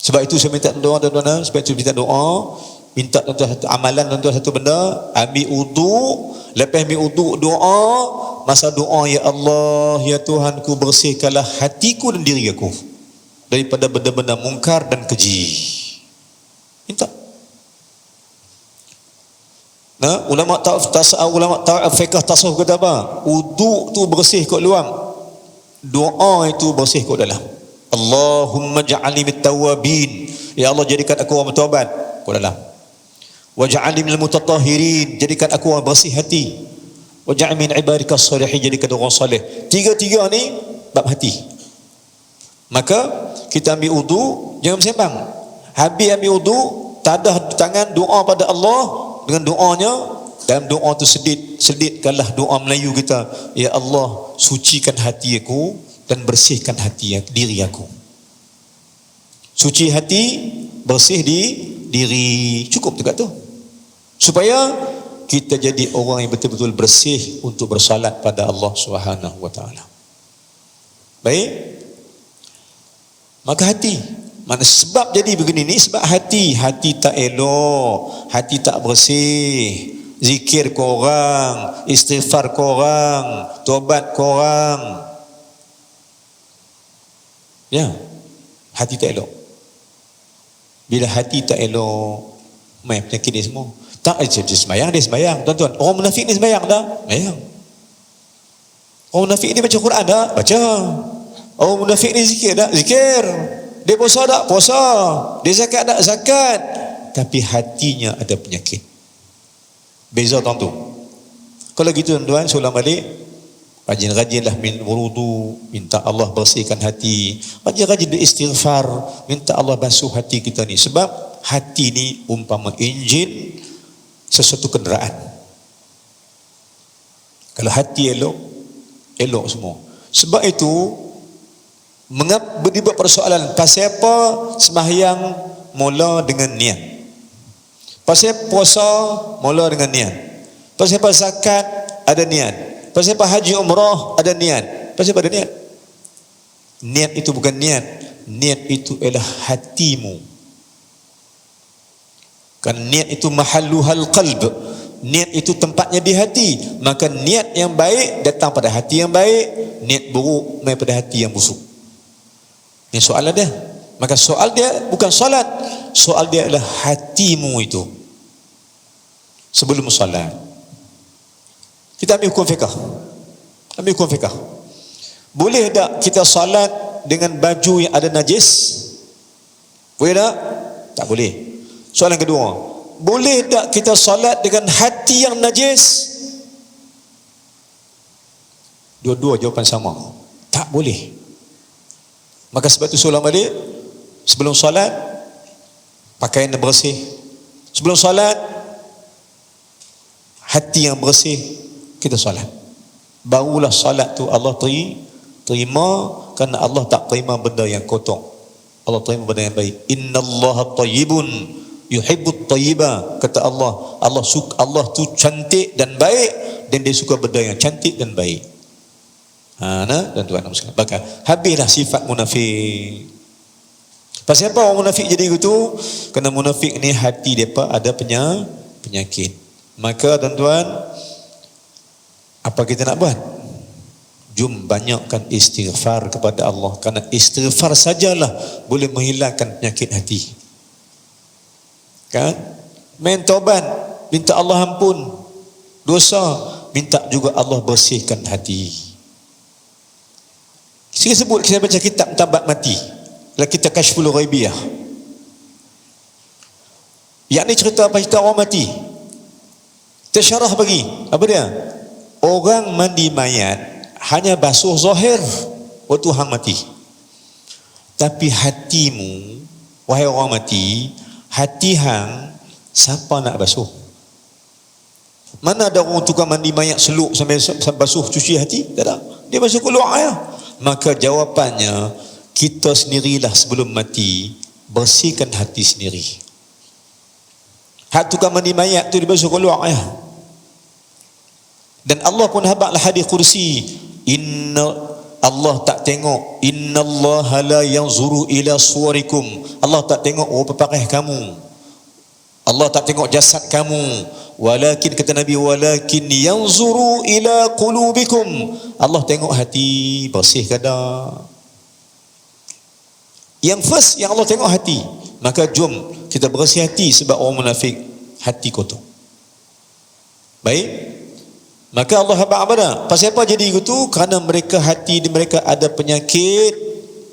Speaker 1: sebab itu saya minta doa tuan-tuan, sebab itu minta doa, minta tuan-tuan satu amalan, tuan-tuan satu benda, ambil wudu, lepas ambil wudu doa, masa doa, ya Allah, ya Tuhanku, bersihkanlah hatiku dan diri aku daripada benda-benda mungkar dan keji. Minta. Ulama fiqh tasawuf kata apa? Wudu tu bersih kat luar, doa itu bersih kat dalam. Allahumma ja'alni minat tawabin, ya Allah jadikan aku orang bertaubat kat dalam. Wa ja'alni minal mutatahhirin, jadikan aku orang bersih hati. Waj'al min ibadika salihin, jadikan orang soleh. Tiga-tiga ni bab hati. Maka kita ambil wudu, jangan bersembang. Habis ambil wudu, tadah tangan doa pada Allah dengan doanya. Dalam doa tu selitkanlah doa Melayu kita, ya Allah, sucikan hati aku dan bersihkan hati diri aku. Suci hati, bersih di diri. Cukup dekat tu. Supaya kita jadi orang yang betul-betul bersih untuk bersalat pada Allah Subhanahu wa taala. Baik. Maka hati, mana sebab jadi begini ni, sebab hati tak elok, hati tak bersih. Zikir korang, istighfar korang, tobat korang. Ya, hati tak elok. Bila hati tak elok, main penyakit dia semua. Tak dia sembahyang. Tuan-tuan, orang munafik ni sembahyang tak? Sembahyang. Orang munafik ni baca Quran tak? Baca. Orang munafik ni zikir tak? Zikir. Dia puasa tak? Puasa. Dia zakat tak? Zakat. Tapi hatinya ada penyakit. Beza tu. Kalau gitu tuan-tuan, solat balik, rajin-rajinlah wudu, minta Allah bersihkan hati. Rajin-rajin istighfar, minta Allah basuh hati kita ni. Sebab hati ni umpama enjin sesuatu kenderaan. Kalau hati elok semua. Sebab itu dibuat persoalan, pasal apa sembahyang mula dengan niat? Pasal puasa mula dengan niat. Pasal apa zakat ada niat. Pasal apa haji umrah ada niat. Pasal apa ada niat? Niat itu bukan niat. Niat itu ialah hatimu. Kan niat itu mahalluhal qalb. Niat itu tempatnya di hati. Maka niat yang baik datang pada hati yang baik, niat buruk mai pada hati yang busuk. Ini soalan dia. Maka soal dia bukan solat. Soal dia adalah hatimu itu. Sebelum solat, kita ambil hukum fiqh. Boleh tak kita solat dengan baju yang ada najis? Boleh tak? Tak boleh. Soalan kedua, boleh tak kita solat dengan hati yang najis? Dua-dua jawapan sama. Tak boleh. Maka sebab itu solat balik, sebelum solat pakaian yang bersih. Sebelum solat hati yang bersih, kita solat. Barulah solat tu Allah terima, kerana Allah tak terima benda yang kotor. Allah terima benda yang baik. Innallaha tayyibun yuhibbut tayyiba. Kata Allah, Allah tu cantik dan baik, dan dia suka benda yang cantik dan baik. Tuan-tuan sekalian. Maka habislah sifat munafik. Pasal apa orang munafik jadi gitu? Kerana munafik ni hati depa ada penyakit. Maka tuan-tuan, apa kita nak buat? Jom banyakkan istighfar kepada Allah. Kerana istighfar sajalah boleh menghilangkan penyakit hati. Kan? Main taubat, minta Allah ampun dosa, minta juga Allah bersihkan hati. Saya sebut, saya baca kitab Tabat Mati, kita Kashful Ghaibiyah. Yang ni cerita orang mati. Tersyarah bagi apa dia? Orang mandi mayat hanya basuh zahir waktu hang mati. Tapi hatimu, wahai orang mati, hati hang siapa nak basuh? Mana ada orang tukang mandi mayat seluk sampai basuh cuci hati? Tak ada. Dia basuh keluar ya. Maka jawapannya, kita sendirilah sebelum mati bersihkan hati sendiri. Hak tukang mandi mayat tu dia basuh keluar ya. Dan Allah pun habaklah hadis kursi, Allah tak tengok, innallaha la yanzuru ila suwarikum. Allah tak tengok rupa pakaian kamu. Allah tak tengok jasad kamu. Walakin, kata Nabi, walakin yanzuru ila qulubikum. Allah tengok hati, bersih ke tak? Yang first yang Allah tengok hati. Maka jom kita bersih hati, sebab orang munafik hati kotor. Baik. Maka Allah habaq apa dah? Pasal apa jadi itu? Kerana mereka hati mereka ada penyakit,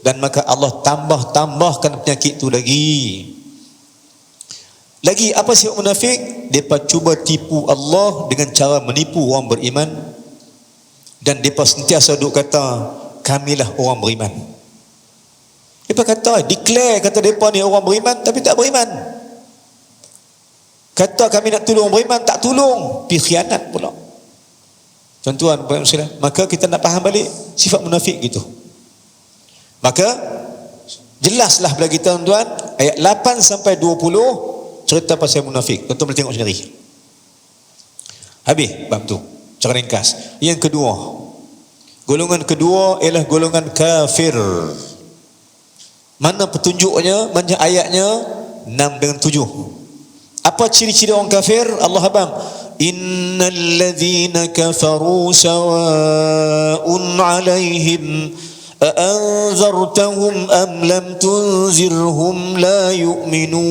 Speaker 1: dan maka Allah tambahkan penyakit itu lagi. Lagi apa sifat munafik? Mereka cuba tipu Allah dengan cara menipu orang beriman, dan mereka sentiasa duk kata kamilah orang beriman. Mereka kata, declare kata mereka ni orang beriman tapi tak beriman. Kata kami nak tolong orang beriman, tak tolong, pergi khianat pula. Tuan-tuan, maka kita nak faham balik sifat munafik gitu. Maka jelaslah bagi kita tuan-tuan, ayat 8 sampai 20 cerita pasal munafik. Tuan-tuan boleh tengok sendiri. Habis bab tu, cara ringkas. Yang kedua, golongan kedua ialah golongan kafir. Mana petunjuknya? Mana ayatnya? 6 dengan 7. Apa ciri-ciri orang kafir? Allah abang, innal ladzina kafaru sawa'un 'alaihim أأنذرتهم أم لم تنذرهم لا يؤمنون.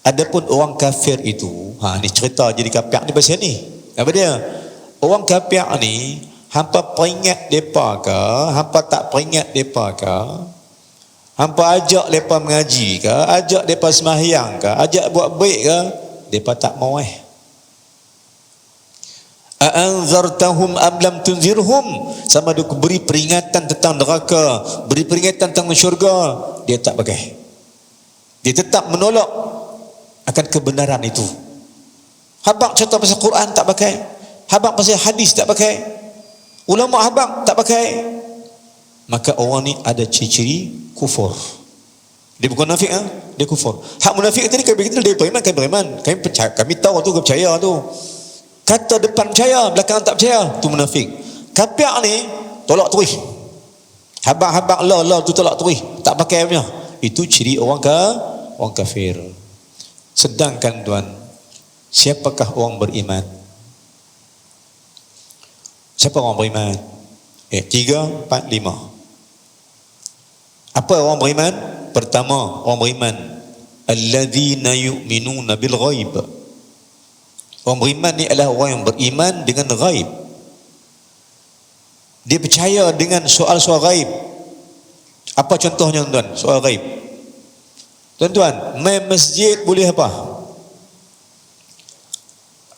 Speaker 1: Adapun orang kafir itu, ni cerita jadi kafir ni pasal ni. Apa dia? Orang kafir ni, hampa peringat depa ke, hampa tak peringat depa ke, hampa ajak depa mengaji ke, ajak depa sembahyang ke, ajak buat baik ke, depa tak mau A'anzartahum am lam tunzirhum, sama ada beri peringatan tentang neraka, beri peringatan tentang syurga, dia tak pakai. Dia tetap menolak akan kebenaran itu. Habaq cerita pasal Quran tak pakai, habaq pasal hadis tak pakai, ulama habaq tak pakai. Maka orang ni ada ciri-ciri kufur. Dia bukan munafik, dia kufur. Hak munafik tadi kami kita dia beriman, kami beriman, kami percaya, kami tahu tu, kami percaya tu. Kata depan percaya, belakang tak percaya, tu munafik. Kafir ni tolak terus. Habaq-habaq la tu tolak terus, tak pakai punya. Itu ciri orang kafir. Sedangkan tuan, siapakah orang beriman? Siapa orang beriman? 3, 4, 5. Apa orang beriman? Pertama, orang beriman alladzina yu'minuna bil ghaib. Orang beriman ni adalah orang yang beriman dengan ghaib. Dia percaya dengan soal-soal ghaib. Apa contohnya tuan? Soal ghaib. Tuan-tuan, main masjid boleh apa?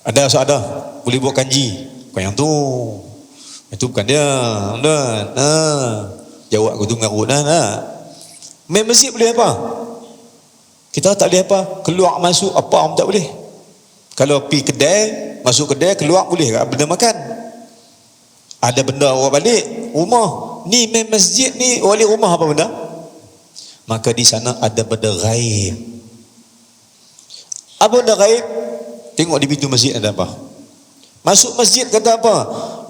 Speaker 1: Ada boleh buat kanji. Bukan yang tu. Itu bukan dia. Tuan. Jawab aku tu mengarut dah. Main masjid boleh apa? Kita tak boleh apa? Keluar masuk apa orang tak boleh. Kalau pergi kedai, masuk kedai, keluar boleh tak benda makan? Ada benda awak balik rumah. Ni main masjid ni balik rumah apa benda? Maka di sana ada benda ghaib. Apa benda ghaib? Tengok di pintu masjid ada apa? Masuk masjid kata apa?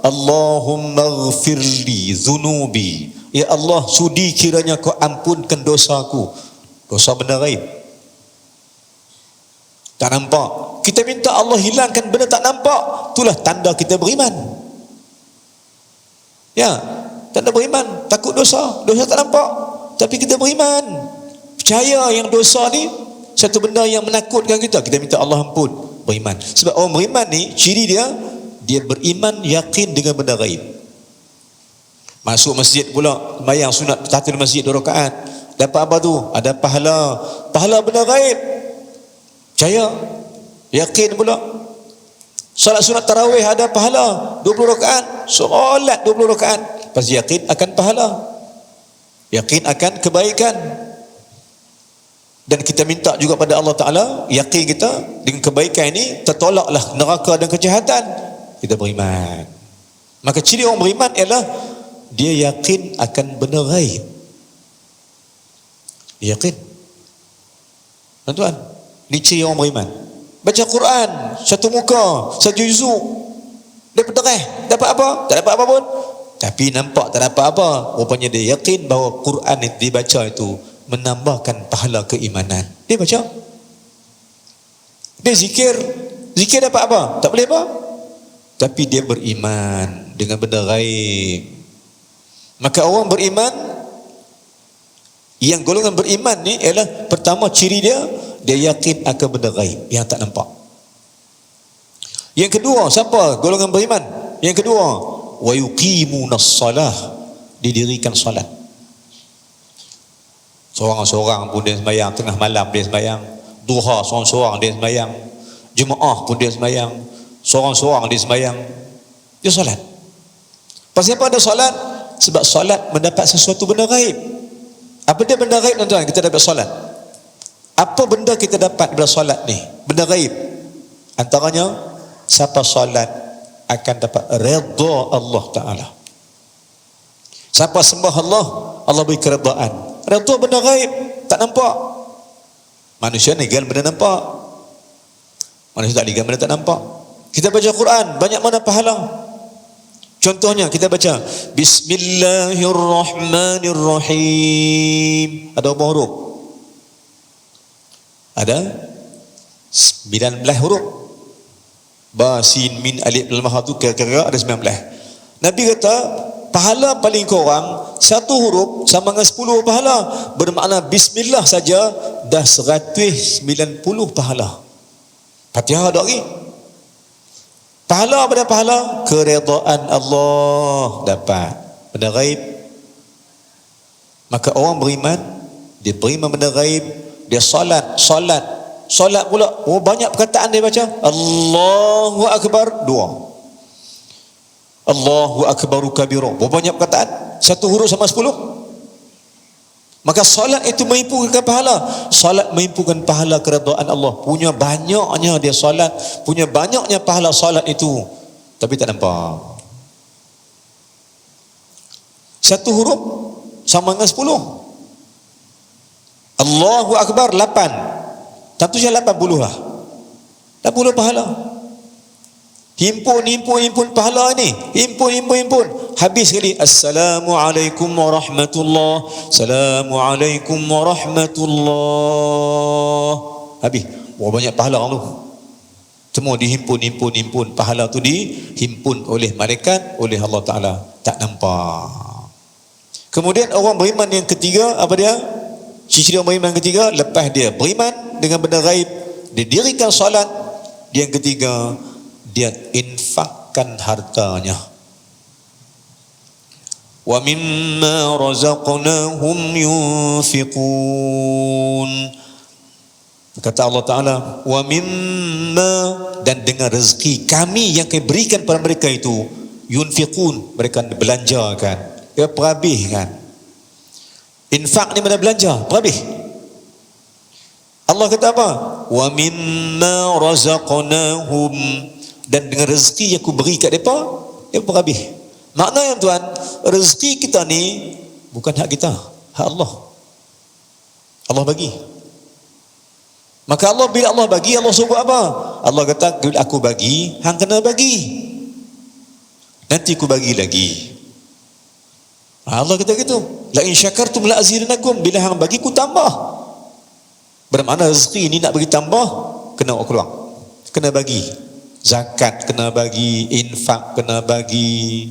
Speaker 1: Allahumma ghfirli dhunubi. Ya Allah, sudi kiranya kau ampunkan dosaku. Dosa benda ghaib. Tak nampak. Kita minta Allah hilangkan benda tak nampak. Itulah tanda kita beriman. Ya, tanda beriman. Takut dosa. Dosa tak nampak, tapi kita beriman. Percaya yang dosa ni satu benda yang menakutkan kita. Kita minta Allah ampun. Beriman. Sebab orang beriman ni, ciri dia, dia beriman yakin dengan benda ghaib. Masuk masjid pula, sembahyang sunat tahiyatul masjid 2 rakaat. Dapat apa tu? Ada pahala. Pahala benda ghaib. Percaya, yakin pula. Salat sunat tarawih ada pahala 20 rakaat. Solat 20 rakaat. Pasti yakin akan pahala, yakin akan kebaikan. Dan kita minta juga pada Allah Ta'ala, yakin kita dengan kebaikan ini tertolaklah neraka dan kejahatan. Kita beriman. Maka ciri orang beriman ialah dia yakin akan benda ghaib. Yakin. Tuan-tuan, ini ciri orang beriman. Baca Quran satu muka, satu juzuk, dapat dereh, dapat apa? Tak dapat apa pun, tapi nampak tak dapat apa. Rupanya dia yakin bahawa Quran yang dibaca itu menambahkan pahala keimanan. Dia baca, dia zikir dapat apa? Tak boleh apa, tapi dia beriman dengan benda ghaib. Maka orang beriman, yang golongan beriman ni ialah pertama ciri dia yakin akan benda ghaib yang tak nampak. Yang kedua, siapa golongan beriman? Yang kedua, wa yuqimunas salah, didirikan salat. Seorang-seorang pun dia sembahyang, tengah malam dia sembahyang, duha seorang-seorang dia sembahyang, Jumaah pun dia sembahyang, seorang-seorang dia sembahyang. Dia solat. Pasal apa ada solat? Sebab solat mendapat sesuatu benda gaib. Apa dia benda gaib, tuan-tuan? Kita dapat solat. Apa benda kita dapat daripada solat ni? Benda gaib. Antaranya, siapa solat akan dapat redha Allah Ta'ala. Siapa sembah Allah, Allah beri keredaan. Redha benda gaib, tak nampak. Manusia ni kan benda nampak. Manusia tak lihat benda tak nampak. Kita baca Quran, banyak mana pahala. Contohnya kita baca Bismillahirrahmanirrahim. Ada berapa huruf? Ada 19 huruf. Ba, sin, min, alif, lam, ha tu kira-kira ada 19. Nabi kata pahala paling kurang satu huruf sama dengan 10 pahala. Bermakna bismillah saja dah 190 pahala. Fatihah ada lagi. Pahala pada pahala, keredaan Allah dapat. Benda gaib. Maka orang beriman, dia beriman benda gaib, dia solat pula. Oh, banyak perkataan dia baca. Allahu Akbar, 2. Allahu Akbaru kabira. Oh, banyak perkataan. Satu huruf sama 10. Maka solat itu menghimpunkan pahala. Solat menghimpunkan pahala keredaan Allah. Punya banyaknya dia solat, punya banyaknya pahala solat itu, tapi tak nampak. Satu huruf sama dengan 10. Allahu Akbar 8. Tentu saja 80 lah. 80 pahala. Himpun pahala ni. Himpun. Habis sekali. Assalamualaikum warahmatullahi. Assalamualaikum warahmatullahi. Habis. Oh, banyak pahala tu. Semua dihimpun. Pahala tu dihimpun oleh malaikat, oleh Allah Ta'ala. Tak nampak. Kemudian orang beriman yang ketiga, apa dia? Ciri orang beriman yang ketiga, lepas dia beriman dengan benda gaib, dia dirikan solat. Dia yang ketiga, dia infakkan hartanya. Wa mimma razaqnahum yunfiqun. Kata Allah Ta'ala, wa mimma, dan dengan rezeki kami yang kami berikan pada mereka itu, yunfiqun, mereka belanjakan, dia perhabiskan. Infak ni mana belanja, perhabis. Allah kata apa? Wa mimma razaqnahum, dan dengan rezeki yang aku beri kat mereka, dia perhabis. Maknanya tuan, rezeki kita ni bukan hak kita, hak Allah. Allah bagi. Maka Allah, bila Allah bagi, Allah suruh apa? Allah kata, bila aku bagi, hang kena bagi. Nanti aku bagi lagi. Allah kata gitu. La in syakartum la azidannakum. Bila hang bagi, aku tambah. Bermakna rezeki ni nak bagi tambah, kena keluar. Kena bagi. Zakat kena bagi, infak kena bagi.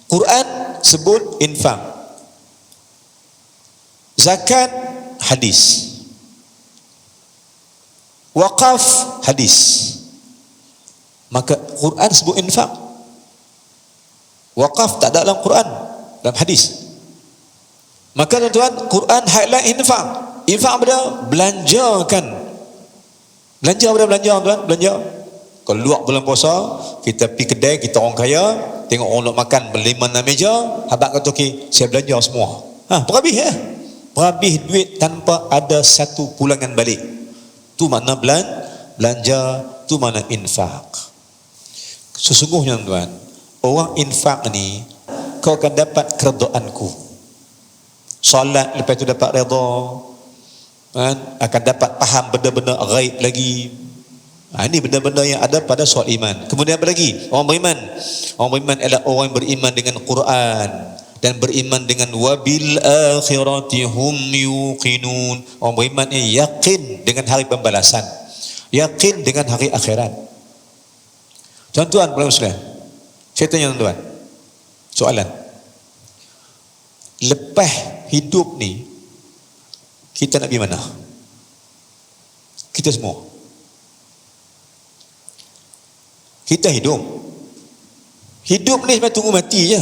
Speaker 1: Quran sebut infak. Zakat hadis. Waqaf hadis. Maka Quran sebut infak. Waqaf tak ada dalam Quran, dalam hadis. Maka tuan-tuan, Quran highlight infak. Infak apa dia? Belanjakan. Belanja apa dia? Belanja tuan? Belanja. Kalau luar bulan puasa, kita pergi kedai, kita orang kaya, tengok orang nak makan berlima 6 meja, habaq kata okey, saya belanja semua. Perhabis ya. Perhabis duit tanpa ada satu pulangan balik. Tu makna belanja, tu makna infak. Sesungguhnya tuan, orang infak ni, kau akan dapat keredaanku. Solat lepas tu dapat redha, akan dapat faham benda-benda ghaib lagi. Ini benda-benda yang ada pada soal iman. Kemudian apa lagi? Orang beriman adalah orang yang beriman dengan Quran dan beriman dengan wabil akhirati hum yuqinun. Orang beriman ini yakin dengan hari pembalasan, yakin dengan hari akhirat. Tuan-tuan, Muslim, saya tanya tuan-tuan soalan. Lepas hidup ni, kita nak pergi mana? Kita semua, kita hidup ni sampai tunggu mati je.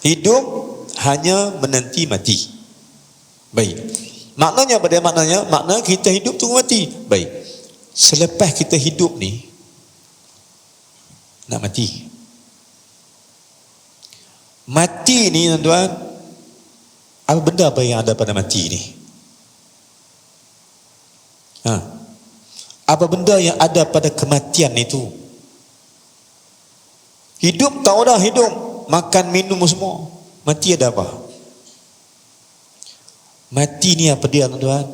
Speaker 1: Hidup hanya menanti mati. Baik. Maknanya pada makna kita hidup tunggu mati. Baik. Selepas kita hidup ni nak mati. Mati ni tuan-tuan, apa benda apa yang ada pada mati ni? Apa benda yang ada pada kematian itu? Hidup tahu dah hidup, makan minum semua. Mati ada apa? Mati ni apa dia tuan-tuan?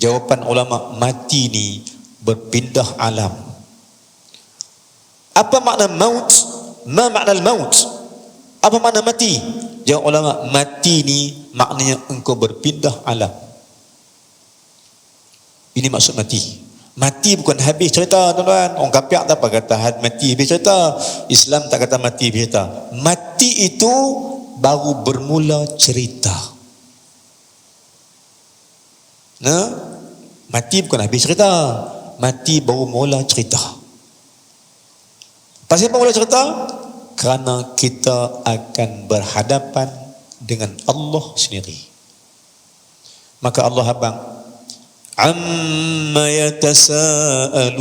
Speaker 1: Jawapan ulama, mati ni berpindah alam. Apa makna maut? Ma makna al-maut? Apa makna mati? Jawab ulama, mati ni maknanya engkau berpindah alam. Ini maksud mati. Mati bukan habis cerita tuan-tuan. Orang kafir tak apa kata mati habis cerita. Islam tak kata mati habis cerita. Mati itu baru bermula cerita. Mati bukan habis cerita. Mati baru mula cerita. Pasal apa mula cerita? Kerana kita akan berhadapan dengan Allah sendiri. Maka Allah abang, amma yatasaalun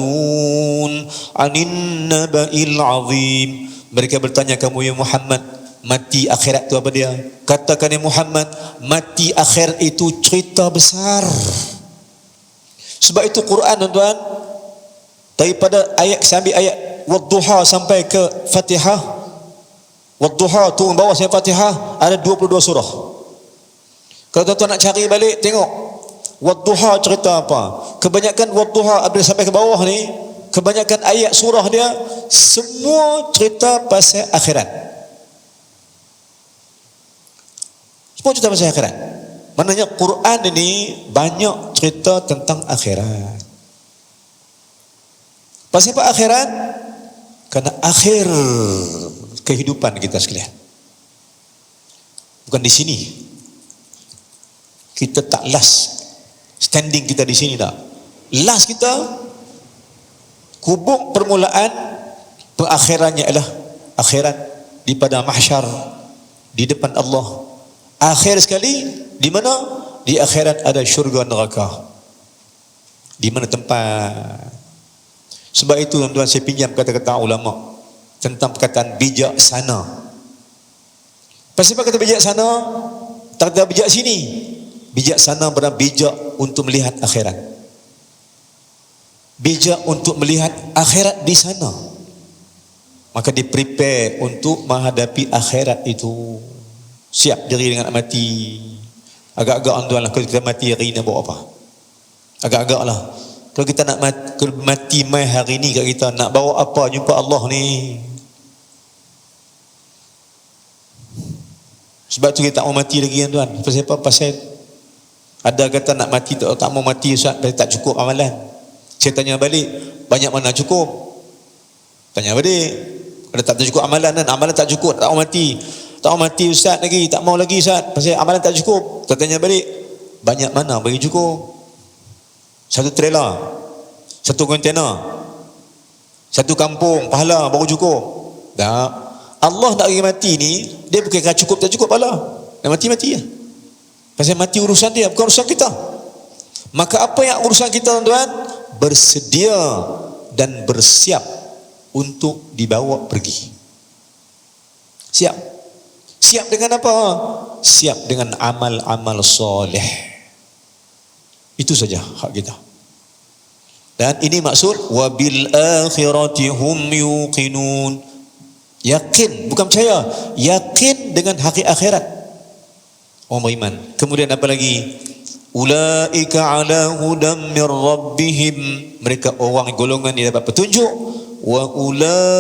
Speaker 1: 'anin naba'il 'azim. Mereka bertanya kamu ya Muhammad, mati akhirat itu apa dia? Katakan ya Muhammad, mati akhirat itu cerita besar. Sebab itu Quran tuan-tuan, daripada ayat sampai ayat Wadduha sampai ke Fatihah, Wadduha turun bawah sampai Fatihah, ada 22 surah. Kalau tuan-tuan nak cari balik, tengok Wadduha cerita apa. Kebanyakan Wadduha bila sampai ke bawah ni, kebanyakan ayat surah dia semua cerita pasal akhirat. Semua cerita pasal akhirat. Maknanya Quran ini banyak cerita tentang akhirat. Pasal apa akhirat? Karena akhir kehidupan kita sekalian. Bukan di sini. Kita tak last standing kita di sini tak. Last kita kubur permulaan, pengakhirannya adalah akhirat di pada mahsyar, di depan Allah. Akhir sekali di mana? Di akhirat ada syurga neraka. Di mana tempat? Sebab itu tuan-tuan saya pinjam kata-kata ulama tentang perkataan bijaksana. Pasal apa kata bijaksana? Tak kata bijak sini. Bijaksana berarti bijak untuk melihat akhirat. Bijak untuk melihat akhirat di sana. Maka dia prepare untuk menghadapi akhirat itu. Siap diri dengan nak mati. Agak-agak tuan lah, kalau kita mati hari ni buat apa? Agak-agak lah. Kalau kita nak mati mai hari ni kat kita, nak bawa apa jumpa Allah ni? Sebab tu kita tak mau mati lagi tuan. Pasal apa? Pasal ada kata nak mati tak mau mati Ustaz, pasal tak cukup amalan. Saya tanya balik, banyak mana cukup? Tanya balik. Kalau tak cukup amalan kan, amalan tak cukup, tak mau mati. Tak mau mati Ustaz lagi, tak mau lagi Ustaz, pasal amalan tak cukup. Kita tanya balik, banyak mana bagi cukup? Satu trailer, satu kontena, satu kampung, pahala baru cukup. Tak. Allah nak bagi mati ni, dia bukan kata cukup tak cukup pahala. Nak mati-mati ya. Pasal mati urusan dia, bukan urusan kita. Maka apa yang urusan kita tuan-tuan? Bersedia dan bersiap untuk dibawa pergi. Siap. Siap dengan apa? Siap dengan amal-amal soleh. Itu saja hak kita. Dan ini maksud wabil akhirati hum yuqinun. Yakin, bukan percaya, yakin dengan hari akhirat. Orang beriman. Kemudian apa lagi? Ulaika ala hudam min rabbihim. Mereka orang golongan yang dapat petunjuk. Wa ulaika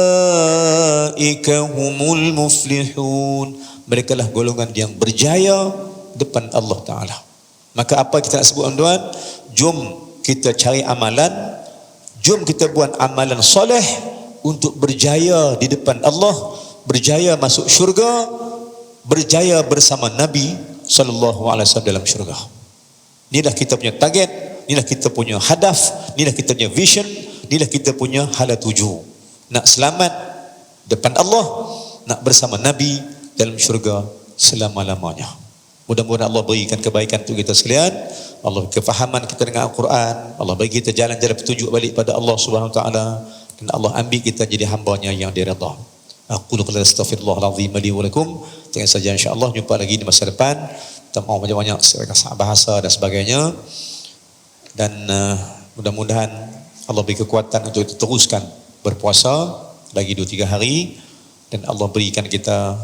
Speaker 1: humul muflihun. Mereka lah golongan yang berjaya depan Allah Ta'ala. Maka apa kita nak sebut tuan? Jom kita cari amalan, jom kita buat amalan soleh untuk berjaya di depan Allah, berjaya masuk syurga, berjaya bersama Nabi sallallahu alaihi wasallam dalam syurga. Inilah kita punya target, inilah kita punya hadaf, inilah kita punya vision, inilah kita punya hala tuju. Nak selamat depan Allah, nak bersama Nabi dalam syurga selama-lamanya. Mudah-mudahan Allah berikan kebaikan untuk kita sekalian. Allah kefahaman kita dengan Al-Quran. Allah bagi kita jalan-jalan petunjuk balik pada Allah Subhanahu Wa Taala. Dan Allah ambil kita jadi hamba-Nya yang diridha. Aku qul astaghfirullahalazim li wa lakum. Dengan saja insya-Allah jumpa lagi di masa depan. Kita mau banyak-banyak bahasa dan sebagainya. Dan mudah-mudahan Allah beri kekuatan untuk kita teruskan berpuasa lagi 2-3 hari, dan Allah berikan kita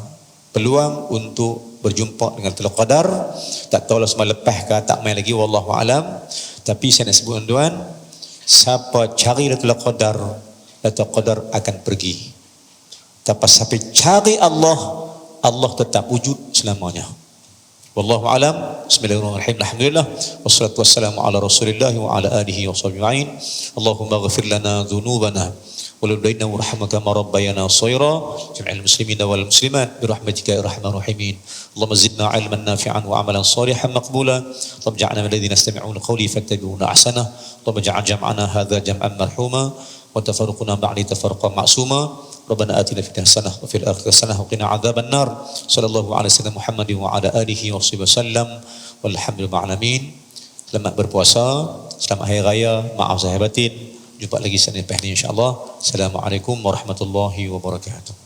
Speaker 1: peluang untuk berjumpa dengan Lailatul Qadar. Tak tahu lah semalam lepas ke tak main lagi, wallahu alam. Tapi saya nak sebut tuan, siapa cari Lailatul Qadar, Lailatul Qadar akan pergi. Tapi siapa cari Allah, Allah tetap wujud selamanya. Wallahu alam. Bismillahirrahmanirrahim. Alhamdulillah wassalatu wassalamu ala Rasulillah wa ala alihi washabbihi. Allahumma ighfir lana dhunubana ولدينا ورحمك ما ربينا صغيرا جميع المسلمين والمسلمات برحمتك يا ارحم الراحمين. اللهم زدنا علما نافعا وعملا صالحا مقبولا. اللهم اجعلنا من الذين يستمعون قولي فاتبعون احسنه. اللهم اجعل جمعنا هذا جمعا مرحوما وتفرقنا بعد تفرقا معصوما. ربنا آتنا في الدنيا حسنة وفي الآخرة حسنة وقنا عذاب النار. صلى الله على سيدنا محمد وعلى آله وصحبه وسلم والحمد لله العالمين. Selamat berpuasa, selamat hari raya, maaf zahir batin. Jumpa lagi Senin lepas ni insya-Allah. Assalamualaikum warahmatullahi wabarakatuh.